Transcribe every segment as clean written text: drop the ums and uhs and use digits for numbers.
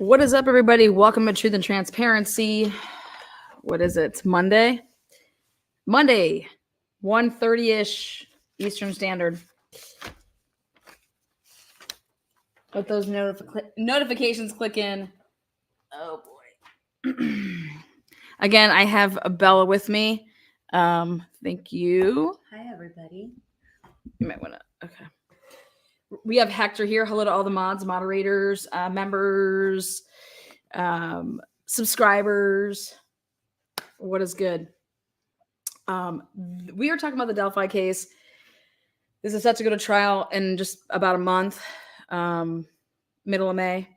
What is up, everybody? Welcome to Truth and Transparency. What is it? Monday, 1:30-ish Eastern Standard. Let those notifications click in. Oh boy. Again, I have Bella with me. Thank you. Hi, everybody. You might want to. Okay. We have Hector here. Hello to all the mods, moderators, members, subscribers. What is good? We are talking about the Delphi case. This is set to go to trial in just about a month, middle of May.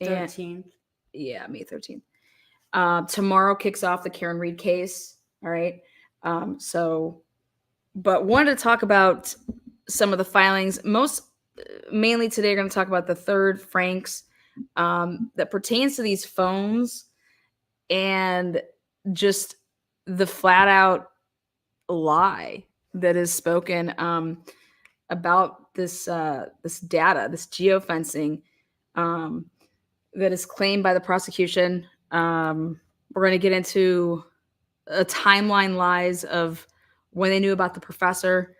13th. Yeah, May 13th. Tomorrow kicks off the Karen Reed case. All right. But wanted to talk about some of the filings. Mainly today, we're going to talk about the third Franks that pertains to these phones and just the flat out lie that is spoken about this data, this geofencing that is claimed by the prosecution. We're going to get into a timeline lies of when they knew about the professor.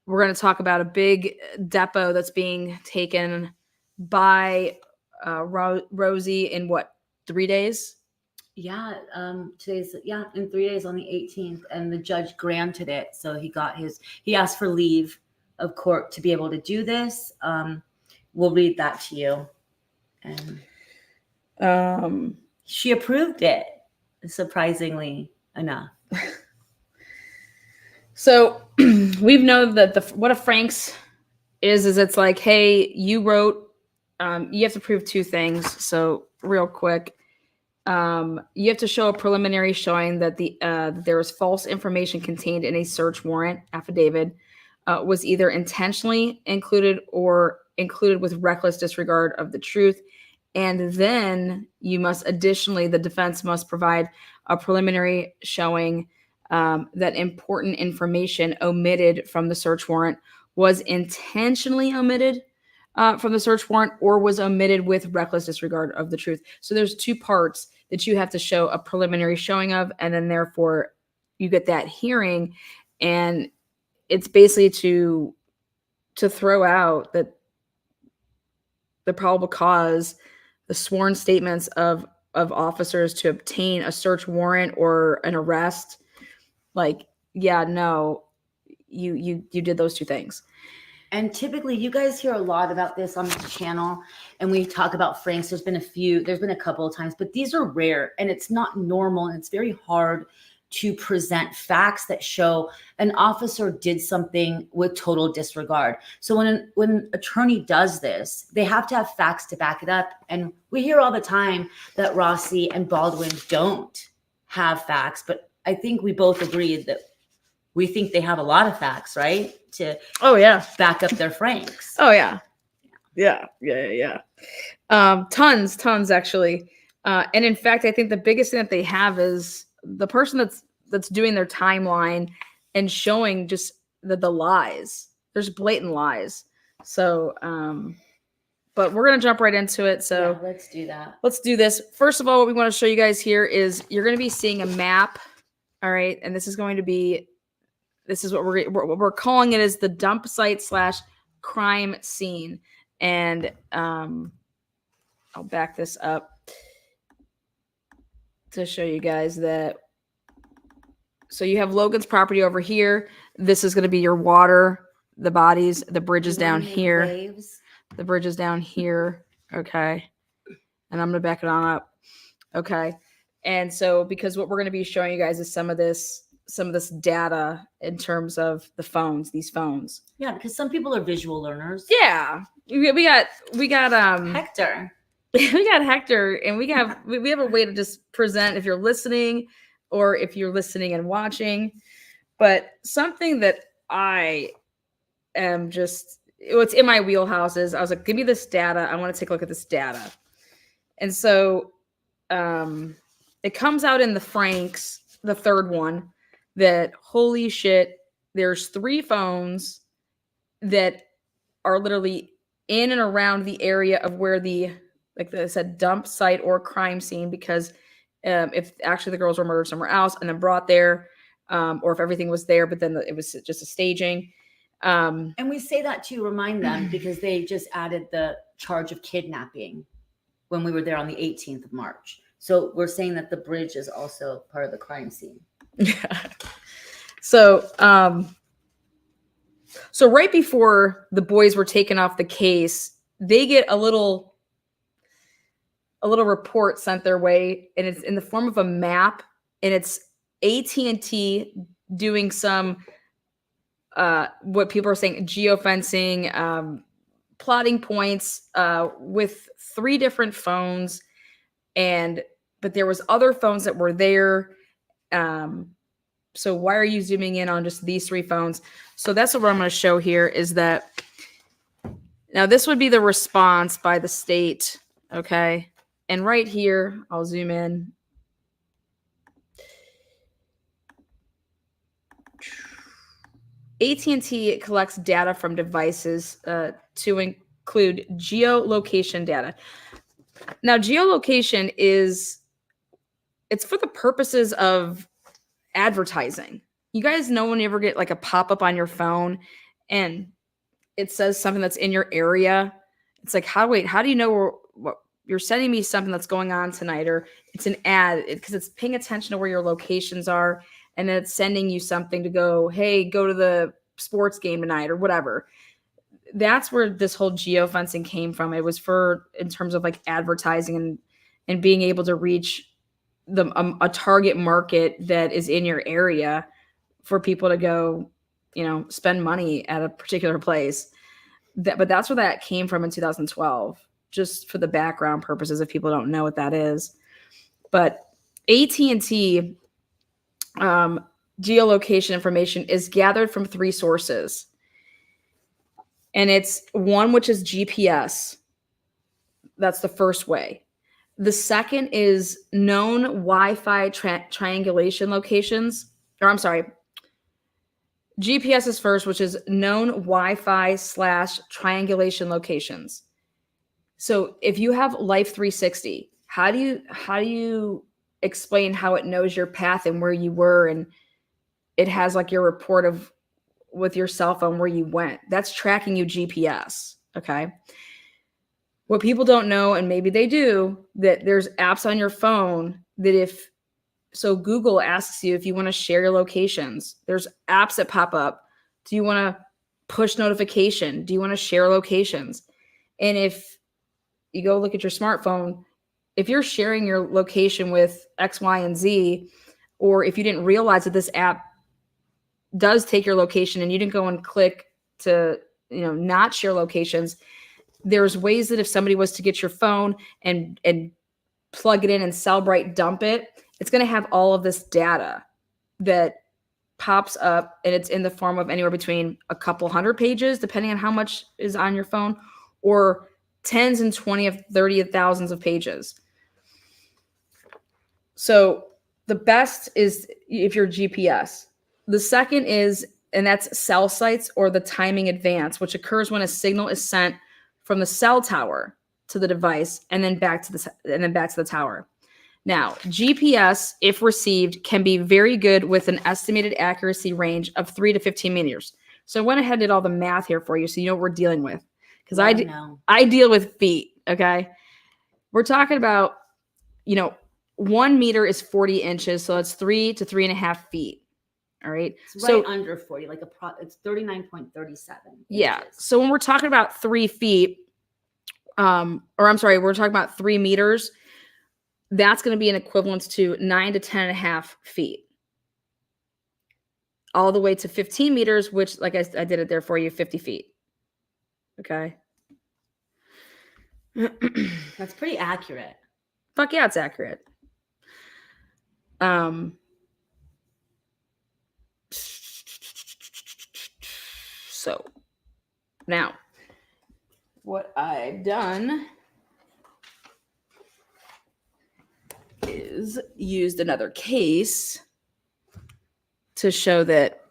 We're going to talk about a big depot that's being taken by Rosie in what, 3 days? Yeah, in 3 days on the 18th, and the judge granted it. So he asked for leave of court to be able to do this. We'll read that to you. And she approved it, surprisingly enough. So we've known that what a Franks is it's like, hey, you wrote, you have to prove two things. So real quick, you have to show a preliminary showing that there was false information contained in a search warrant affidavit was either intentionally included or included with reckless disregard of the truth. And then the defense must provide a preliminary showing that important information omitted from the search warrant was intentionally omitted from the search warrant or was omitted with reckless disregard of the truth. So there's two parts that you have to show a preliminary showing of, and then therefore you get that hearing, and it's basically to throw out that the probable cause, the sworn statements of officers to obtain a search warrant or an arrest. Like, yeah, no, you did those two things. And typically you guys hear a lot about this on this channel, and we talk about Franks. There's been a couple of times, but these are rare, and it's not normal, and it's very hard to present facts that show an officer did something with total disregard. So when an attorney does this, they have to have facts to back it up. And we hear all the time that Rossi and Baldwin don't have facts, but I think we both agree that we think they have a lot of facts, right? To back up their Franks. Oh yeah. Tons actually. And in fact, I think the biggest thing that they have is the person that's doing their timeline and showing just the lies. There's blatant lies. So, but we're going to jump right into it. So yeah, let's do that. Let's do this. First of all, what we want to show you guys here is you're going to be seeing a map. All right. And this is what we're calling it is the dump site / crime scene. And I'll back this up to show you guys that. So you have Logan's property over here. This is going to be your water, the bodies, the bridge is down here. Waves. The bridge is down here. Okay. And I'm going to back it on up. Okay. And so because what we're going to be showing you guys is some of this data in terms of these phones. Yeah, because some people are visual learners. Yeah. We got Hector. We got Hector, and we have a way to just present if you're listening or if you're listening and watching. But something that I am it's in my wheelhouse is I was like, give me this data. I want to take a look at this data. And so it comes out in the Franks, the third one, that holy shit, there's 3 phones that are literally in and around the area of where the like they said, dump site or crime scene, because if actually the girls were murdered somewhere else and then brought there, or if everything was there, but then it was just a staging. And we say that to remind them because they just added the charge of kidnapping when we were there on the 18th of March. So we're saying that the bridge is also part of the crime scene. Yeah. So, so right before the boys were taken off the case, they get a little report sent their way, and it's in the form of a map, and it's AT&T doing some what people are saying geofencing, plotting points with 3 different phones, but there was other phones that were there. So why are you zooming in on just these 3 phones? So that's what I'm going to show here is that now this would be the response by the state. Okay. And right here, I'll zoom in. AT&T collects data from devices to include geolocation data. Now, geolocation it's for the purposes of advertising. You guys know when you ever get like a pop-up on your phone and it says something that's in your area, it's like, how do you know what you're sending me something that's going on tonight? Or it's an ad because it's paying attention to where your locations are, and then it's sending you something to go, hey, go to the sports game tonight or whatever. That's where this whole geofencing came from. It was in terms of like advertising and being able to reach a target market that is in your area for people to go, spend money at a particular place. But that's where that came from in 2012, just for the background purposes if people don't know what that is. But AT&T geolocation information is gathered from 3 sources. And it's one, which is GPS. That's the first way. The second is known Wi-Fi triangulation locations. Or I'm sorry. GPS is first, which is known Wi-Fi / triangulation locations. So if you have Life 360, how do you explain how it knows your path and where you were, and it has like your report of with your cell phone where you went? That's tracking you GPS. Okay. What people don't know, and maybe they do, that there's apps on your phone that Google asks you if you want to share your locations. There's apps that pop up. Do you want to push notification? Do you want to share locations? And if you go look at your smartphone, if you're sharing your location with X, Y, and Z, or if you didn't realize that this app does take your location and you didn't go and click to, not share locations, there's ways that if somebody was to get your phone and plug it in and Cellbrite dump it, it's going to have all of this data that pops up, and it's in the form of anywhere between a couple hundred pages, depending on how much is on your phone, or tens and 20 of 30 of thousands of pages. So the best is if you're GPS. The second is, and that's cell sites or the timing advance, which occurs when a signal is sent from the cell tower to the device and then back to the tower. Now, GPS, if received, can be very good with an estimated accuracy range of 3 to 15 meters. So I went ahead and did all the math here for you so you know what we're dealing with. Because I deal with feet, okay? We're talking about, 1 meter is 40 inches, so it's 3 to 3.5 feet. All right. It's right under 40, it's 39.37. Yeah. So when we're talking about 3 feet, we're talking about 3 meters, that's going to be an equivalent to 9 to 10.5 feet. All the way to 15 meters, which, like I did it there for you, 50 feet. Okay. That's pretty accurate. Fuck yeah, it's accurate. So now what I've done is used another case to show that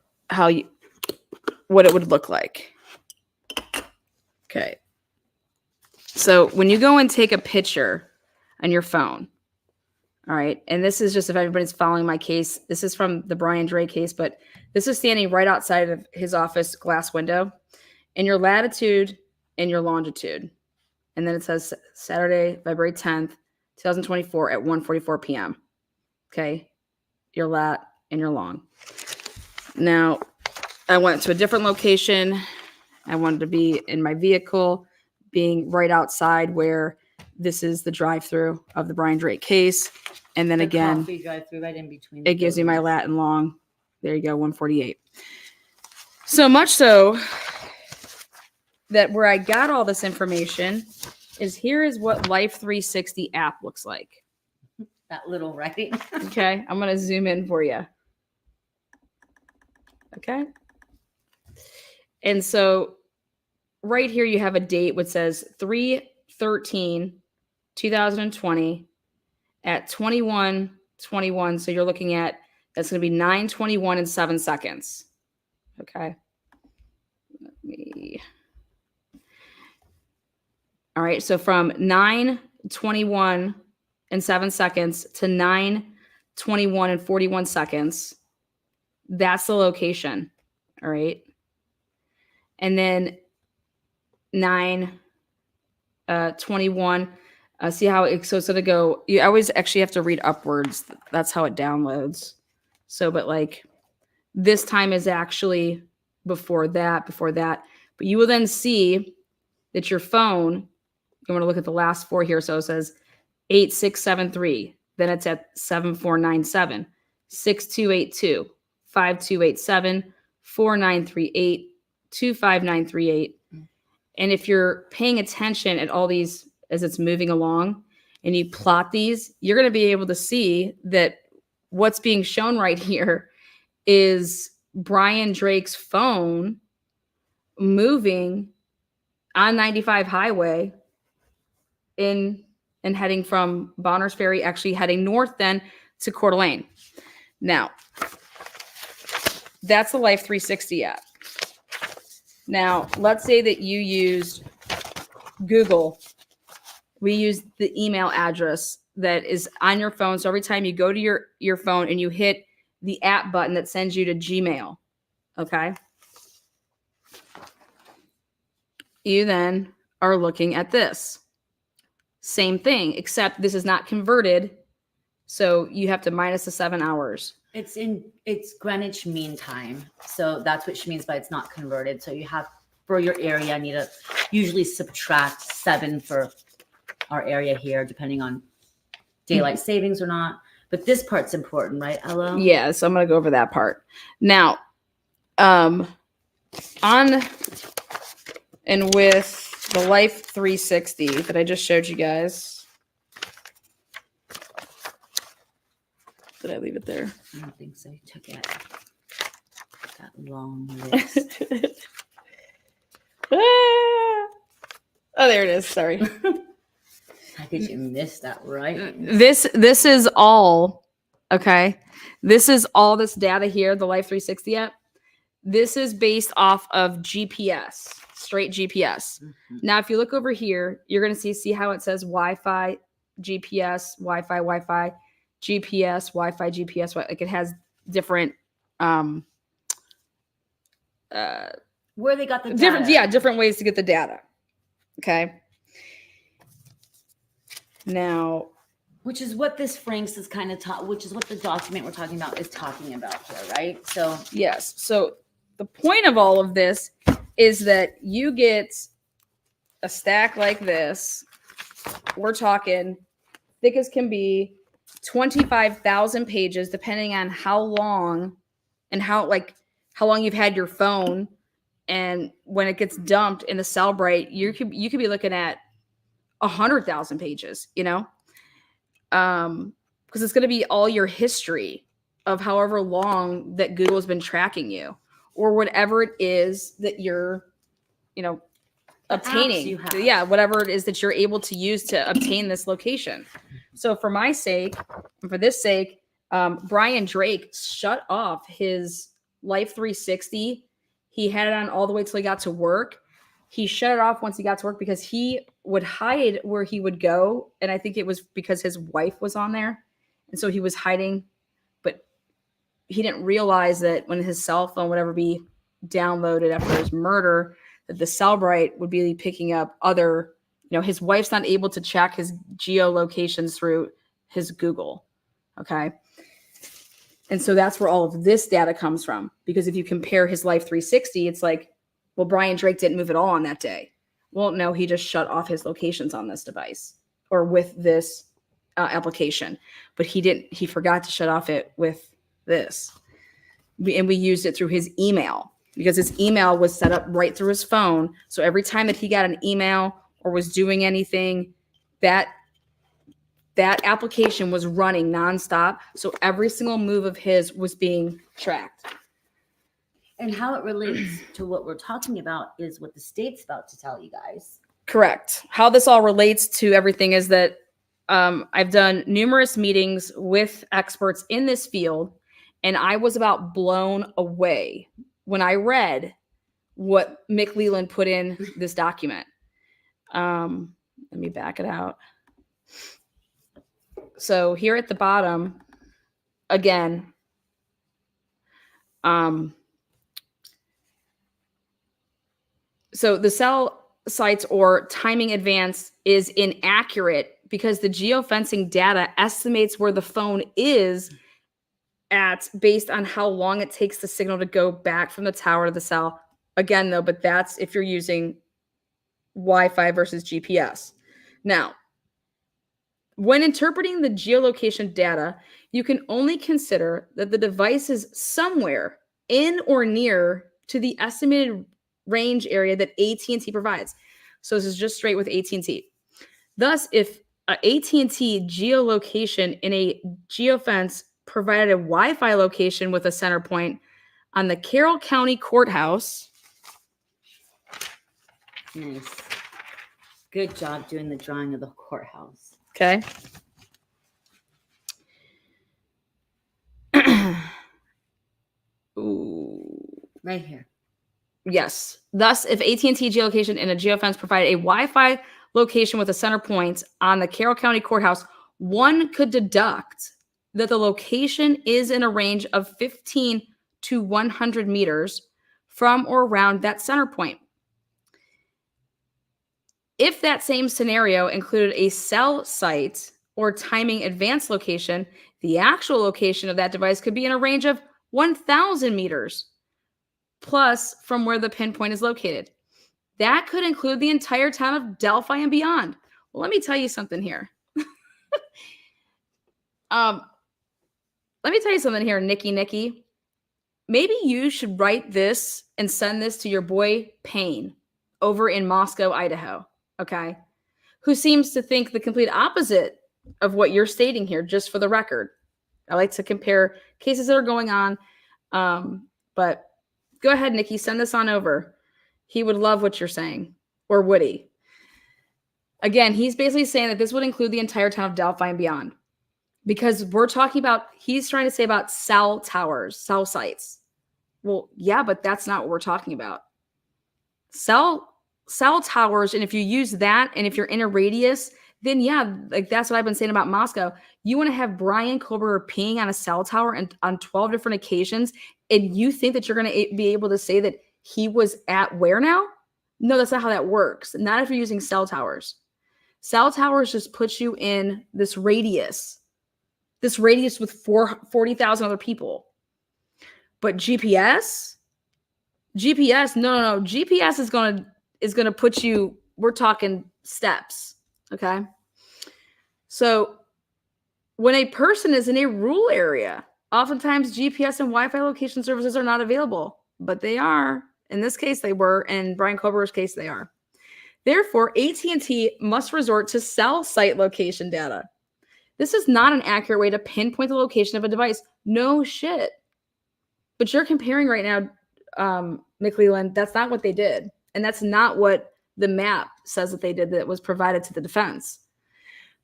what it would look like. Okay. So when you go and take a picture on your phone, all right, and this is just if everybody's following my case, this is from the Brian Drake case, but this is standing right outside of his office glass window, and your latitude and your longitude. And then it says Saturday, February 10th, 2024 at 1:44 p.m. Okay, your lat and your long. Now, I went to a different location. I wanted to be in my vehicle, being right outside where this is the drive-through of the Brian Drake case. And then again, coffee drive-through right in between. It gives me my lat and long. There you go, 148. So much so that where I got all this information is here is what Life 360 app looks like. That little, right? Okay, I'm going to zoom in for you. Okay. And so right here you have a date which says 3/13/2020 at 21:21. So you're looking at, that's going to be 9:21 and 7 seconds. Okay. All right. So from 9:21 and 7 seconds to 9:21 and 41 seconds, that's the location. All right. And then 9:21. See how it, so it's going to go. You always actually have to read upwards. That's how it downloads. So, but like this time is actually before that. But you will then see that your phone, you want to look at the last four here. So it says 8673. Then it's at 7497, 6282, 5287, 4938, 25938. And if you're paying attention at all these as it's moving along and you plot these, you're going to be able to see that what's being shown right here is Brian Drake's phone moving on 95 highway in and heading from Bonners Ferry, actually heading north then to Coeur d'Alene. Now, that's the Life 360 app. Now, let's say that you used Google. We use the email address that is on your phone. So every time you go to your phone and you hit the app button that sends you to Gmail, okay? You then are looking at this. Same thing, except this is not converted. So you have to minus the 7 hours. It's Greenwich Mean Time. So that's what she means by it's not converted. So you have, for your area, I need to usually subtract 7 for our area here, depending on daylight savings or not. But this part's important, right, Ella? Yeah, so I'm going to go over that part. Now, on and with the Life 360 that I just showed you guys. Did I leave it there? I don't think so. You took it. That long list. Oh, there it is. Sorry. How could you miss that, right? This is all, okay? This is all this data here, the Life 360 app. This is based off of GPS, straight GPS. Mm-hmm. Now, if you look over here, you're going to see how it says Wi-Fi, GPS, Wi-Fi, GPS, Wi-Fi, GPS. Like it has different, where they got the data. Different ways to get the data. Okay. Now, which is what this Franks is kind of which is what the document we're talking about is talking about here, right? So yes. So the point of all of this is that you get a stack like this. We're talking thick as can be, 25,000 pages, depending on how long and how long you've had your phone. And when it gets dumped in the Cellbrite, you could be looking at 100,000 pages, you know, because it's going to be all your history of however long that Google has been tracking you or whatever it is that you're, you know, obtaining. Yeah, whatever it is that you're able to use to obtain this location. So for my sake, and for this sake, Brian Drake shut off his Life 360. He had it on all the way till he got to work. He shut it off once he got to work because he would hide where he would go. And I think it was because his wife was on there. And so he was hiding, but he didn't realize that when his cell phone would ever be downloaded after his murder, that the Cellbrite would be picking up other, his wife's not able to check his geolocations through his Google. Okay. And so that's where all of this data comes from. Because if you compare his Life 360, it's like, well, Brian Drake didn't move at all on that day. Well, no, he just shut off his locations on this device or with this application. But he forgot to shut off it with this. And we used it through his email because his email was set up right through his phone. So every time that he got an email or was doing anything, that application was running nonstop. So every single move of his was being tracked. And how it relates to what we're talking about is what the state's about to tell you guys. Correct. How this all relates to everything is that I've done numerous meetings with experts in this field, and I was about blown away when I read what Mick Leland put in this document. Let me back it out. So here at the bottom, again, so the cell sites or timing advance is inaccurate because the geofencing data estimates where the phone is at based on how long it takes the signal to go back from the tower to the cell. Again, though, but that's if you're using Wi-Fi versus GPS. Now, when interpreting the geolocation data, you can only consider that the device is somewhere in or near to the estimated range area that AT&T provides. So this is just straight with AT&T. Thus, if AT&T geolocation in a geofence provided a Wi-Fi location with a center point on the Carroll County Courthouse. Nice. Good job doing the drawing of the courthouse. Okay. Ooh. Right here. Yes. Thus, if AT&T geolocation in a geofence provided a Wi-Fi location with a center point on the Carroll County Courthouse, one could deduct that the location is in a range of 15 to 100 meters from or around that center point. If that same scenario included a cell site or timing advanced location, the actual location of that device could be in a range of 1,000 meters plus from where the pinpoint is located. That could include the entire town of Delphi and beyond. Well, let me tell you something here. Let me tell you something here, Nikki. Maybe you should write this and send this to your boy Payne over in Moscow, Idaho, okay? Who seems to think the complete opposite of what you're stating here, just for the record. I like to compare cases that are going on. But go ahead, Nikki, send this on over. He would love what you're saying. Or would he? Again, he's basically saying that this would include the entire town of Delphi and beyond. Because he's trying to say about cell towers, cell sites. Well, yeah, but that's not what we're talking about. Cell towers, and if you use that, and if you're in a radius, then yeah, like that's what I've been saying about Moscow. You want to have Brian Kober peeing on a cell tower and on 12 different occasions, and you think that you're going to be able to say that he was at where now? No, that's not how that works. Not if you're using cell towers. Cell towers just put you in this radius with 40,000 other people. But GPS, no. GPS is gonna put you. We're talking steps, okay? So when a person is in a rural area, oftentimes GPS and Wi-Fi location services are not available, but they are. In this case, they were. In Brian Kober's case, they are. Therefore, AT&T must resort to cell site location data. This is not an accurate way to pinpoint the location of a device. No shit. But you're comparing right now, McLeland, that's not what they did. And that's not what the map says that they did that was provided to the defense.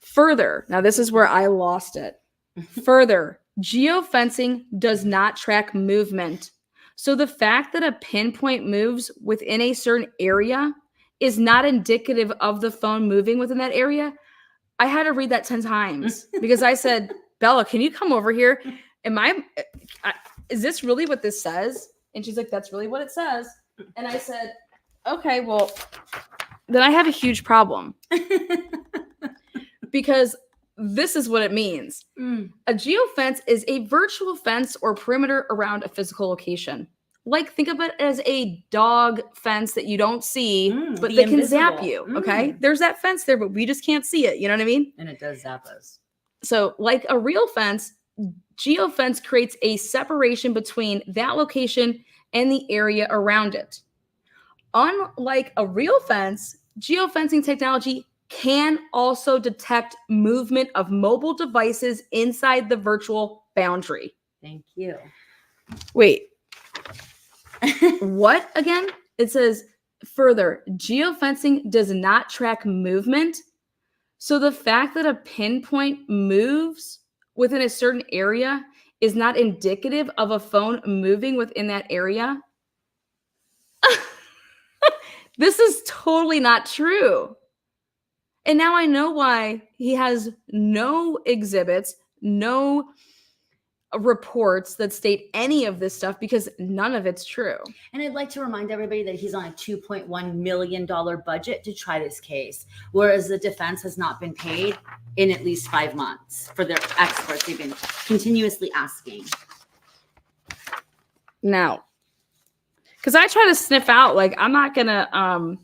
Further, now this is where I lost it. Further, geofencing does not track movement. So the fact that a pinpoint moves within a certain area is not indicative of the phone moving within that area. I had to read that 10 times because I said, Bella, can you come over here? Is this really what this says? And she's like, that's really what it says. And I said, okay, well, then I have a huge problem because this is what it means. A geofence is a virtual fence or perimeter around a physical location. Like, think of it as a dog fence that you don't see, but that can zap you, okay? There's that fence there, but we just can't see it. You know what I mean? And it does zap us. So like a real fence, geofence creates a separation between that location and the area around it. Unlike a real fence, geofencing technology can also detect movement of mobile devices inside the virtual boundary. Thank you. Wait. What again? It says further, geofencing does not track movement. So the fact that a pinpoint moves within a certain area is not indicative of a phone moving within that area. This is totally not true. And now I know why he has no exhibits, no reports that state any of this stuff, because none of it's true. And I'd like to remind everybody that he's on a $2.1 million budget to try this case, whereas the defense has not been paid in at least 5 months for their experts. They've been continuously asking. Now, because I try to sniff out, like, I'm not gonna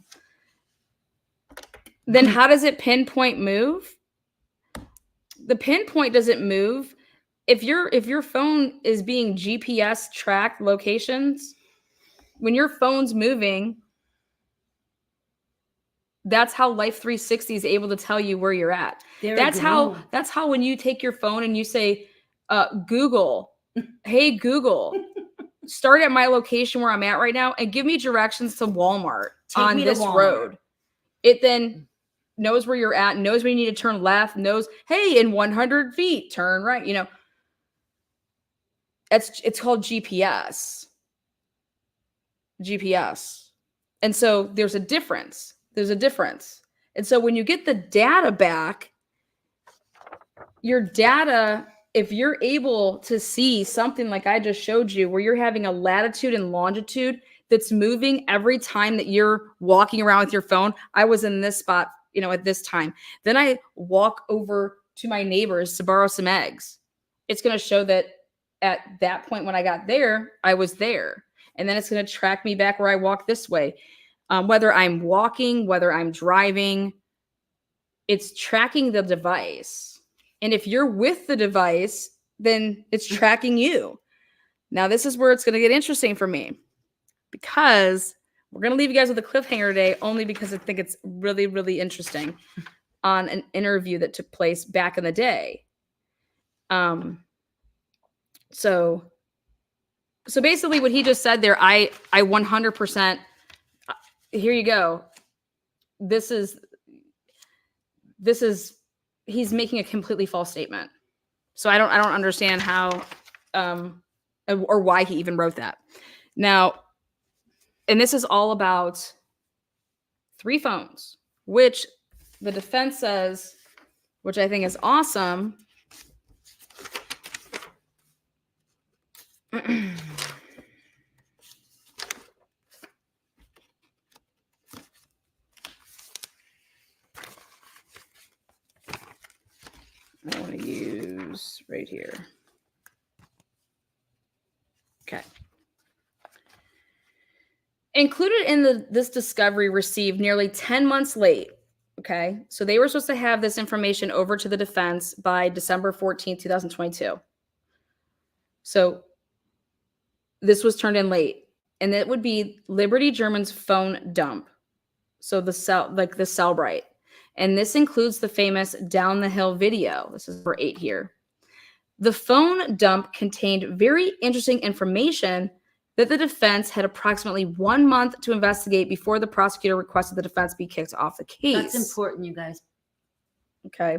then how does it pinpoint move? The pinpoint doesn't move. If your phone is being GPS tracked locations, when your phone's moving, that's how Life 360 is able to tell you where you're at. That's how when you take your phone and you say, Google, hey Google, start at my location where I'm at right now and give me directions to Walmart on this road. It then knows where you're at, knows when you need to turn left, knows, hey, in 100 feet, turn right, you know. It's called GPS. And so there's a difference. And so when you get the data back, your data, if you're able to see something like I just showed you, where you're having a latitude and longitude that's moving every time that you're walking around with your phone. I was in this spot, you know, at this time. Then I walk over to my neighbors to borrow some eggs. It's going to show that at that point when I got there, I was there. And then it's going to track me back where I walk this way. Whether I'm walking, whether I'm driving, it's tracking the device. And if you're with the device, then it's tracking you. Now, this is where it's going to get interesting for me, because we're going to leave you guys with a cliffhanger today, only because I think it's really, really interesting on an interview that took place back in the day. So basically what he just said there, I 100%, here you go. This is, he's making a completely false statement. So I don't understand how, or why he even wrote that. Now, and this is all about 3 phones, which the defense says, which I think is awesome. I want to use right here. Okay. Included in this discovery received nearly 10 months late. Okay. So they were supposed to have this information over to the defense by December 14th, 2022. So this was turned in late. And that would be Liberty German's phone dump. So the Cellbrite. And this includes the famous Down the Hill video. This is for 8 here. The phone dump contained very interesting information that the defense had approximately 1 month to investigate before the prosecutor requested the defense be kicked off the case. That's important, you guys. Okay.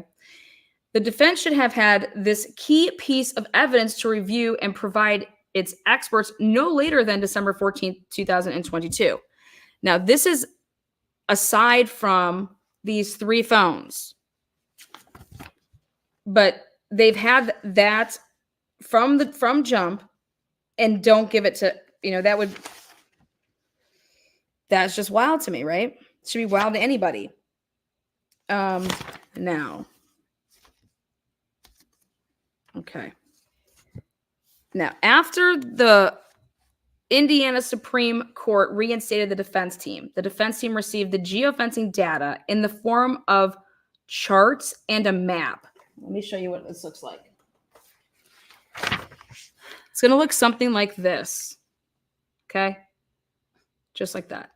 The defense should have had this key piece of evidence to review and provide its experts no later than December 14th, 2022. Now, this is aside from these 3 phones. But they've had that from jump, and don't give it to, that's just wild to me, right? It should be wild to anybody. Now. Okay. Now, after the Indiana Supreme Court reinstated the defense team received the geofencing data in the form of charts and a map. Let me show you what this looks like. It's going to look something like this. Okay? Just like that.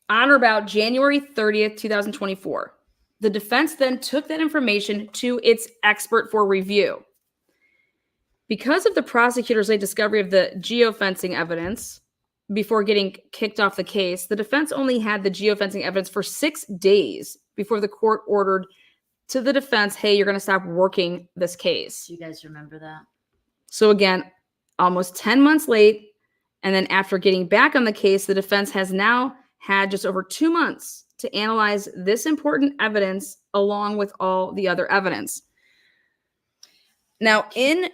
On or about January 30th, 2024, the defense then took that information to its expert for review. Because of the prosecutor's late discovery of the geofencing evidence before getting kicked off the case, the defense only had the geofencing evidence for 6 days before the court ordered to the defense, hey, you're going to stop working this case. Do you guys remember that? So again, almost 10 months late. And then after getting back on the case, the defense has now had just over 2 months to analyze this important evidence along with all the other evidence. Now, in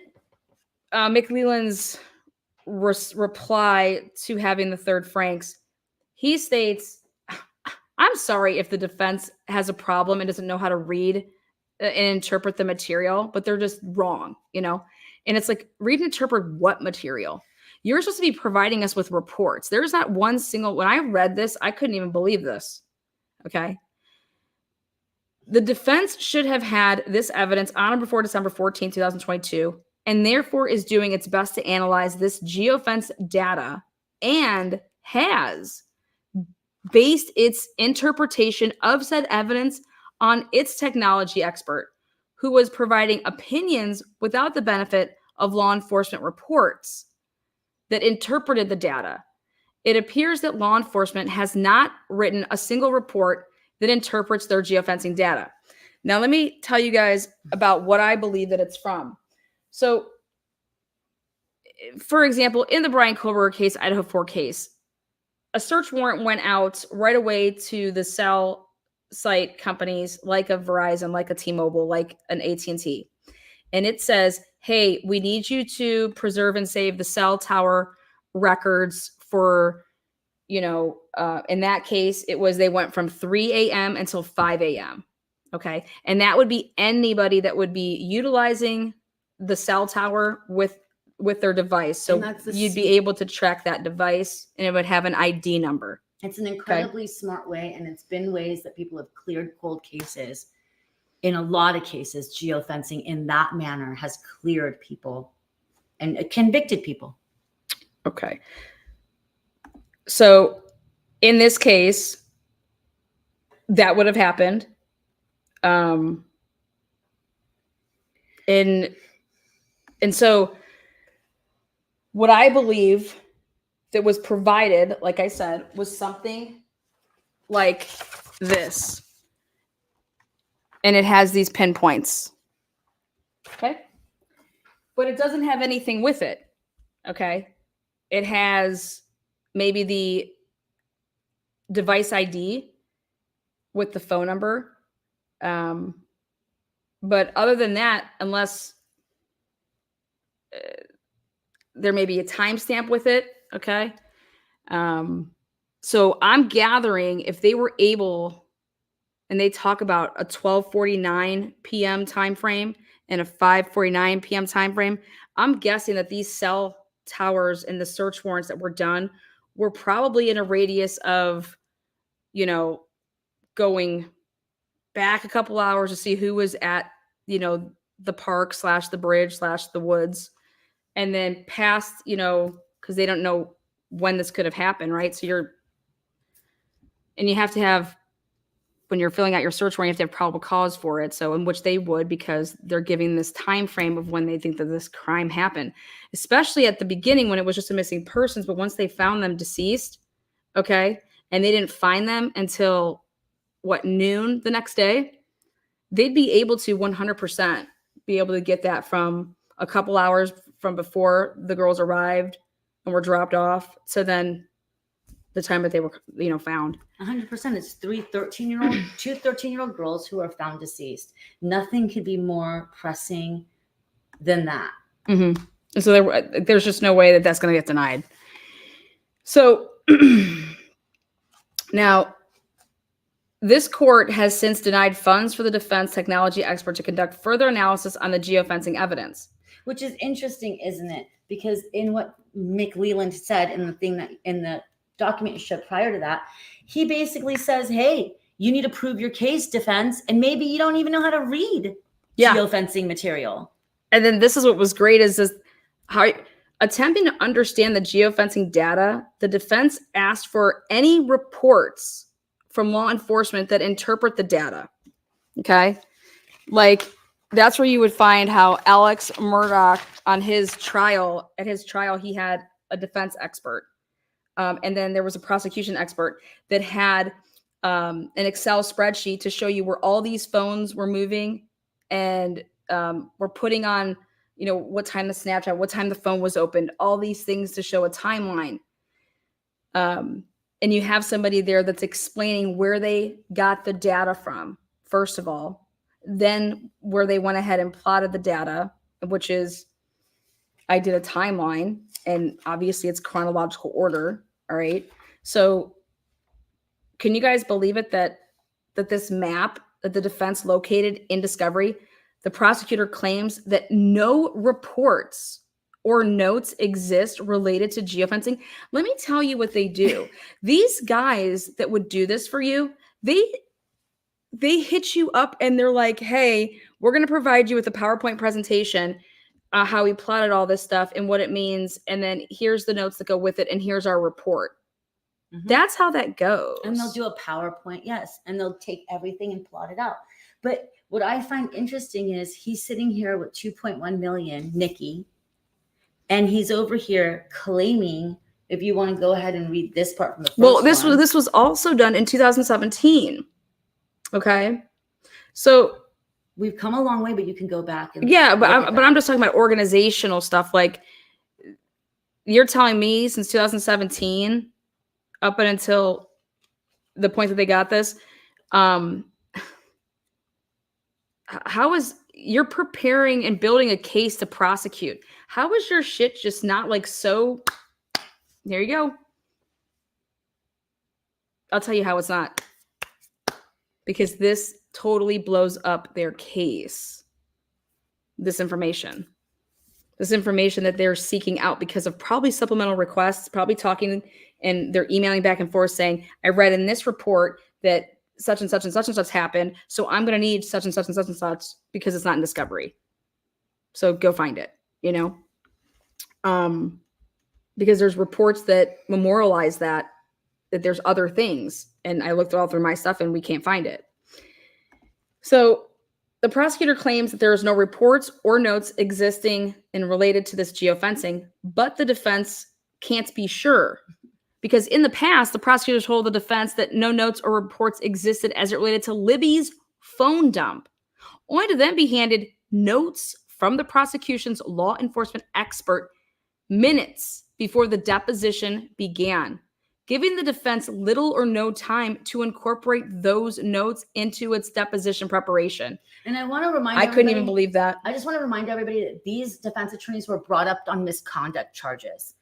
McLeland's reply to having the third Franks, he states, I'm sorry if the defense has a problem and doesn't know how to read and interpret the material, but they're just wrong, And it's like, read and interpret what material? You're supposed to be providing us with reports. There's not one single, when I read this, I couldn't even believe this. Okay. The defense should have had this evidence on or before December 14, 2022, and therefore is doing its best to analyze this geofence data and has based its interpretation of said evidence on its technology expert, who was providing opinions without the benefit of law enforcement reports that interpreted the data. It appears that law enforcement has not written a single report that interprets their geofencing data. Now, let me tell you guys about what I believe that it's from. So, for example, in the Brian Koberger case, Idaho 4 case, a search warrant went out right away to the cell site companies like a Verizon, like a T-Mobile, like an AT&T. And it says, hey, we need you to preserve and save the cell tower records for, in that case, it was they went from 3 a.m. until 5 a.m. Okay. And that would be anybody that would be utilizing the cell tower with their device. So you'd be able to track that device and it would have an ID number. It's an incredibly smart way. And it's been ways that people have cleared cold cases. In a lot of cases, geofencing in that manner has cleared people and convicted people. Okay. So in this case, that would have happened. And so what I believe that was provided, like I said, was something like this. And it has these pinpoints. Okay. But it doesn't have anything with it. Okay. It has maybe the device ID with the phone number. But other than that, unless there may be a timestamp with it. Okay. So I'm gathering if they were able, and they talk about a 12:49 p.m. time frame and a 5:49 p.m. time frame, I'm guessing that these cell towers and the search warrants that were done were probably in a radius of, going back a couple hours to see who was at, the park / the bridge / the woods, and then past, because they don't know when this could have happened, right? So you have to have, when you're filling out your search warrant, you have to have probable cause for it. So in which they would, because they're giving this time frame of when they think that this crime happened, especially at the beginning when it was just a missing persons. But once they found them deceased, okay, and they didn't find them until noon the next day. they'd be able to 100% be able to get that from a couple hours from before the girls arrived and were dropped off to then the time that they were, found. 100%. It's two 13-year-old girls who are found deceased. Nothing could be more pressing than that. Mm-hmm. And so there's just no way that that's going to get denied. So now, this court has since denied funds for the defense technology expert to conduct further analysis on the geofencing evidence. Which is interesting, isn't it? Because in what McLeland said in the thing that in the document you showed prior to that, he basically says, hey, you need to prove your case, defense, and maybe you don't even know how to read geofencing material. And then this is what was great is how attempting to understand the geofencing data, the defense asked for any reports from law enforcement that interpret the data. Okay? Like, that's where you would find how Alex Murdoch at his trial, he had a defense expert. And then there was a prosecution expert that had an Excel spreadsheet to show you where all these phones were moving and were putting on, what time the Snapchat, what time the phone was opened, all these things to show a timeline. And you have somebody there that's explaining where they got the data from, first of all, then where they went ahead and plotted the data, which is, I did a timeline, and obviously it's chronological order. All right. So can you guys believe it that this map that the defense located in discovery, the prosecutor claims that no reports or notes exist related to geofencing? Let me tell you what they do. These guys that would do this for you, they hit you up and they're like, hey, we're going to provide you with a PowerPoint presentation, how we plotted all this stuff and what it means. And then here's the notes that go with it. And here's our report. Mm-hmm. That's how that goes. And they'll do a PowerPoint. Yes. And they'll take everything and plot it out. But what I find interesting is he's sitting here with 2.1 million, Nikki, and he's over here claiming, if you want to go ahead and read this part from the first one. This was also done in 2017. Okay. So we've come a long way, but you can go back. And but I'm just talking about organizational stuff. Like, you're telling me since 2017 up until the point that they got this, how is you're preparing and building a case to prosecute? How is your shit just not like so? There you go. I'll tell you how it's not. Because this totally blows up their case. This information that they're seeking out because of probably supplemental requests, probably talking and they're emailing back and forth saying, I read in this report that such and such and such and such happened. So I'm going to need such and such and such and such because it's not in discovery. So go find it, because there's reports that memorialize that there's other things. And I looked all through my stuff and we can't find it. So the prosecutor claims that there is no reports or notes existing and related to this geofencing, but the defense can't be sure. Because in the past, the prosecutor told the defense that no notes or reports existed as it related to Libby's phone dump, only to then be handed notes from the prosecution's law enforcement expert minutes before the deposition began, giving the defense little or no time to incorporate those notes into its deposition preparation. And I want to remind I couldn't even believe that. I just want to remind everybody that these defense attorneys were brought up on misconduct charges.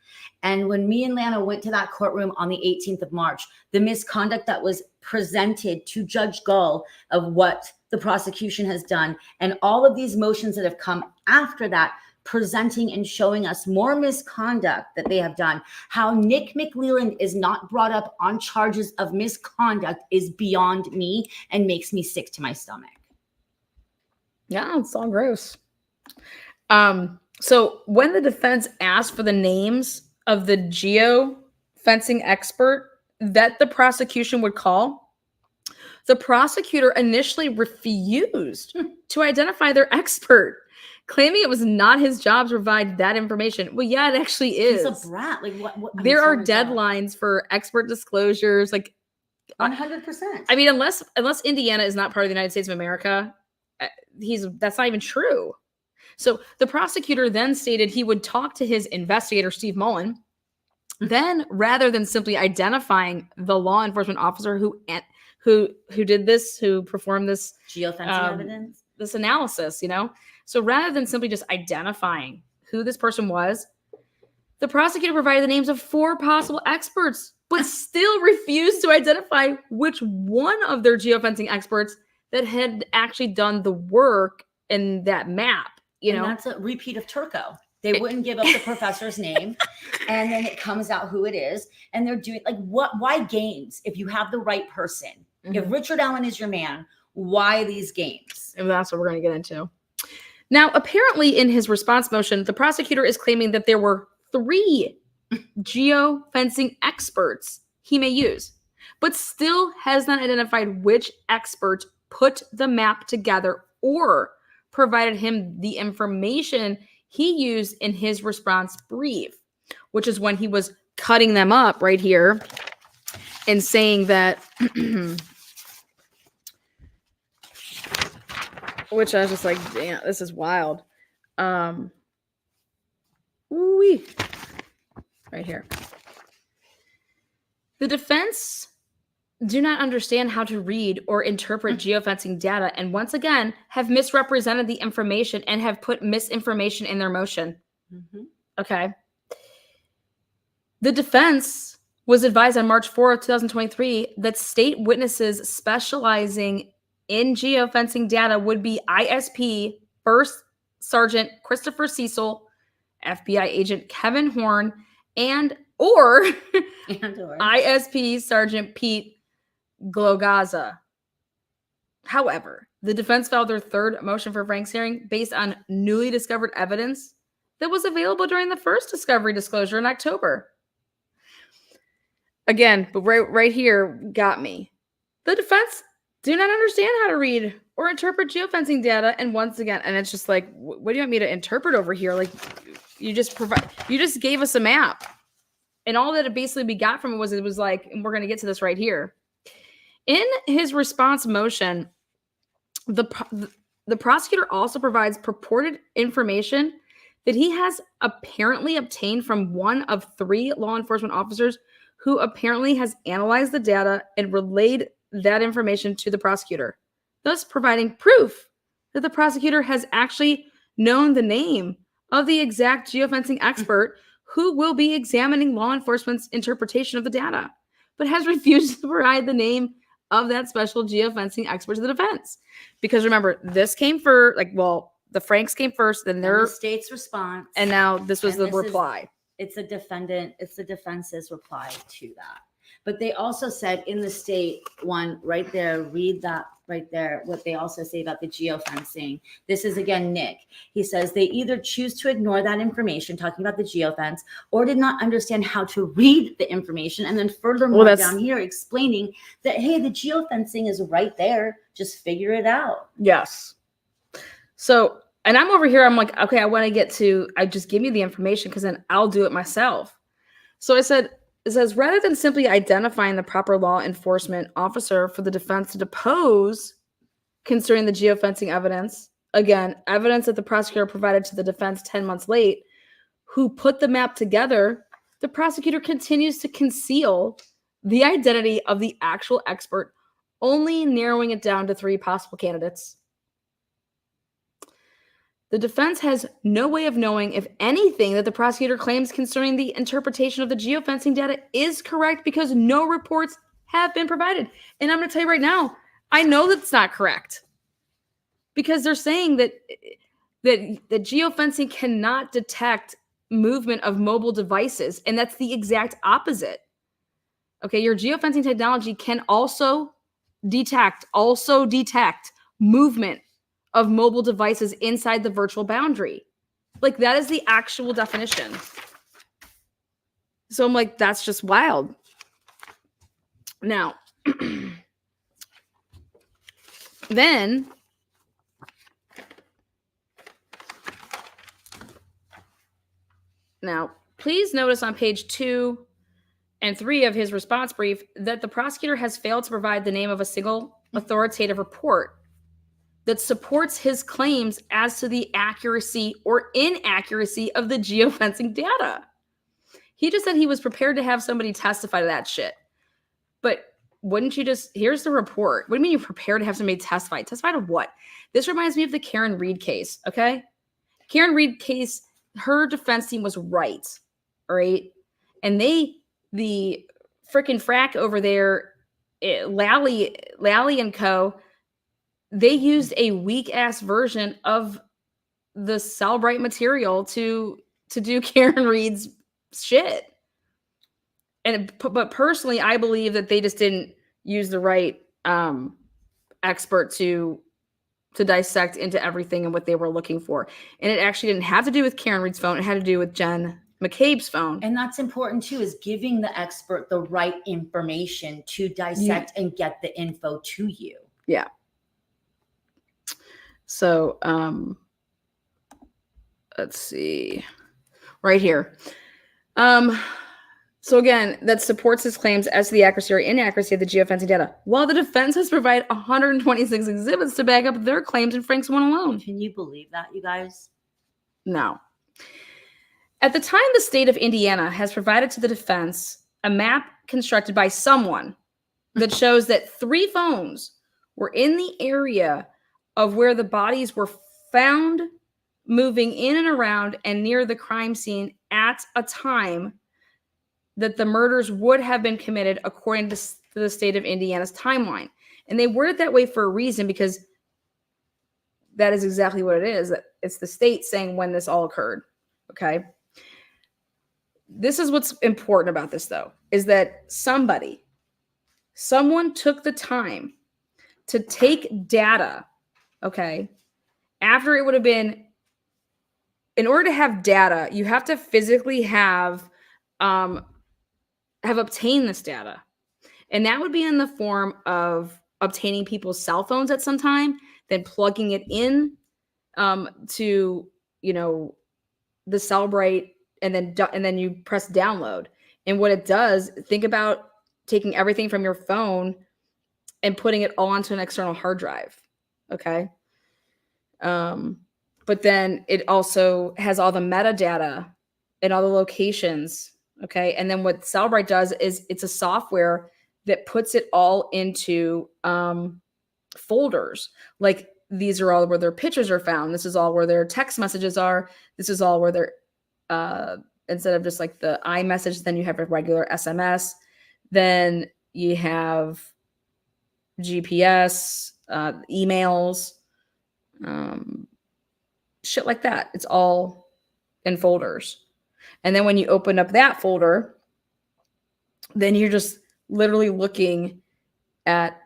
And when me and Lana went to that courtroom on the 18th of March, the misconduct that was presented to Judge Gull of what the prosecution has done and all of these motions that have come after that, presenting and showing us more misconduct that they have done. How Nick McLeland is not brought up on charges of misconduct is beyond me and makes me sick to my stomach. Yeah, it's all gross. So when the defense asked for the names of the geofencing expert that the prosecution would call, the prosecutor initially refused to identify their expert, claiming it was not his job to provide that information. Well, yeah, it actually is. He's a brat. Like what there are deadlines for expert disclosures. Like 100%. I mean, unless Indiana is not part of the United States of America, that's not even true. So the prosecutor then stated he would talk to his investigator, Steve Mullen. Then, rather than simply identifying the law enforcement officer who did this, who performed this Geofencing evidence, this analysis, so rather than simply just identifying who this person was, the prosecutor provided the names of 4 possible experts, but still refused to identify which one of their geofencing experts that had actually done the work in that map. And that's a repeat of Turco. They wouldn't give up the professor's name, and then it comes out who it is. And they're doing why games if you have the right person? Mm-hmm. If Richard Allen is your man, why these games? And that's what we're going to get into. Now, apparently in his response motion, the prosecutor is claiming that there were 3 geofencing experts he may use, but still has not identified which expert put the map together or provided him the information he used in his response brief, which is when he was cutting them up right here and saying that, which I was just like, damn, this is wild. Ooh-wee. Right here. The defense do not understand how to read or interpret geofencing data, and once again have misrepresented the information and have put misinformation in their motion. Mm-hmm. Okay. The defense was advised on March 4th, 2023 that state witnesses specializing in geofencing data would be ISP First Sergeant Christopher Cecil, FBI agent Kevin Horn, or ISP Sergeant Pete Glogaza. However, the defense filed their 3rd motion for Frank's hearing based on newly discovered evidence that was available during the first discovery disclosure in October. Again, but right here got me. The defense do not understand how to read or interpret geofencing data, and once again, and it's just like, what do you want me to interpret over here? Like, you just gave us a map, and all that it basically we got from it was like, and we're going to get to this right here. In his response motion, the prosecutor also provides purported information that he has apparently obtained from one of 3 law enforcement officers who apparently has analyzed the data and relayed that information to the prosecutor, thus providing proof that the prosecutor has actually known the name of the exact geofencing expert who will be examining law enforcement's interpretation of the data, but has refused to provide the name of that special geofencing expert to the defense. Because remember, this came first, the Franks came first, then their state's response. And now this was the reply. It's the defense's reply to that. But they also said in the state one right there, read that right there, what they also say about the geofencing. This is again, Nick. He says they either choose to ignore that information, talking about the geofence, or did not understand how to read the information. And then furthermore, down here explaining that, hey, the geofencing is right there. Just figure it out. Yes. So, and I'm over here, I'm like, okay, I just give me the information because then I'll do it myself. So it says, rather than simply identifying the proper law enforcement officer for the defense to depose concerning the geofencing evidence, again, evidence that the prosecutor provided to the defense 10 months late, who put the map together, the prosecutor continues to conceal the identity of the actual expert, only narrowing it down to 3 possible candidates. The defense has no way of knowing if anything that the prosecutor claims concerning the interpretation of the geofencing data is correct because no reports have been provided. And I'm going to tell you right now, I know that's not correct because they're saying that geofencing cannot detect movement of mobile devices, and that's the exact opposite. Okay, your geofencing technology can also detect movement of mobile devices inside the virtual boundary. Like, that is the actual definition. So I'm like, that's just wild. Now, please notice on page 2 and 3 of his response brief that the prosecutor has failed to provide the name of a single authoritative report that supports his claims as to the accuracy or inaccuracy of the geofencing data. He just said he was prepared to have somebody testify to that shit. But wouldn't you just, here's the report. What do you mean you're prepared to have somebody testify? Testify to what? This reminds me of the Karen Reed case, okay? Karen Reed case, her defense team was right, all right? And the freaking frack over there, Lally and co., they used a weak-ass version of the Cellbrite material to do Karen Reed's shit. But personally, I believe that they just didn't use the right expert to dissect into everything and what they were looking for. And it actually didn't have to do with Karen Reed's phone. It had to do with Jen McCabe's phone. And that's important too, is giving the expert the right information to dissect and get the info to you. Yeah. So let's see. Right here. So again, that supports his claims as to the accuracy or inaccuracy of the geofencing data, while the defense has provided 126 exhibits to back up their claims in Frank's one alone. Can you believe that, you guys? No. At the time, the state of Indiana has provided to the defense a map constructed by someone that shows that 3 phones were in the area of where the bodies were found, moving in and around and near the crime scene at a time that the murders would have been committed according to the state of Indiana's timeline. And they word it that way for a reason, because that is exactly what it is. It's the state saying when this all occurred, okay? This is what's important about this, though, is that someone took the time to take data, okay, after it would have been, in order to have data, you have to physically have obtained this data. And that would be in the form of obtaining people's cell phones at some time, then plugging it in to, the Cellbrite, and then you press download. And what it does, think about taking everything from your phone and putting it all onto an external hard drive. Okay. But then it also has all the metadata and all the locations. Okay. And then what Cellbrite does is it's a software that puts it all into folders. Like, these are all where their pictures are found. This is all where their text messages are. This is all where their, instead of just like the iMessage, then you have a regular SMS. Then you have GPS, emails, shit like that. It's all in folders. And then when you open up that folder, then you're just literally looking at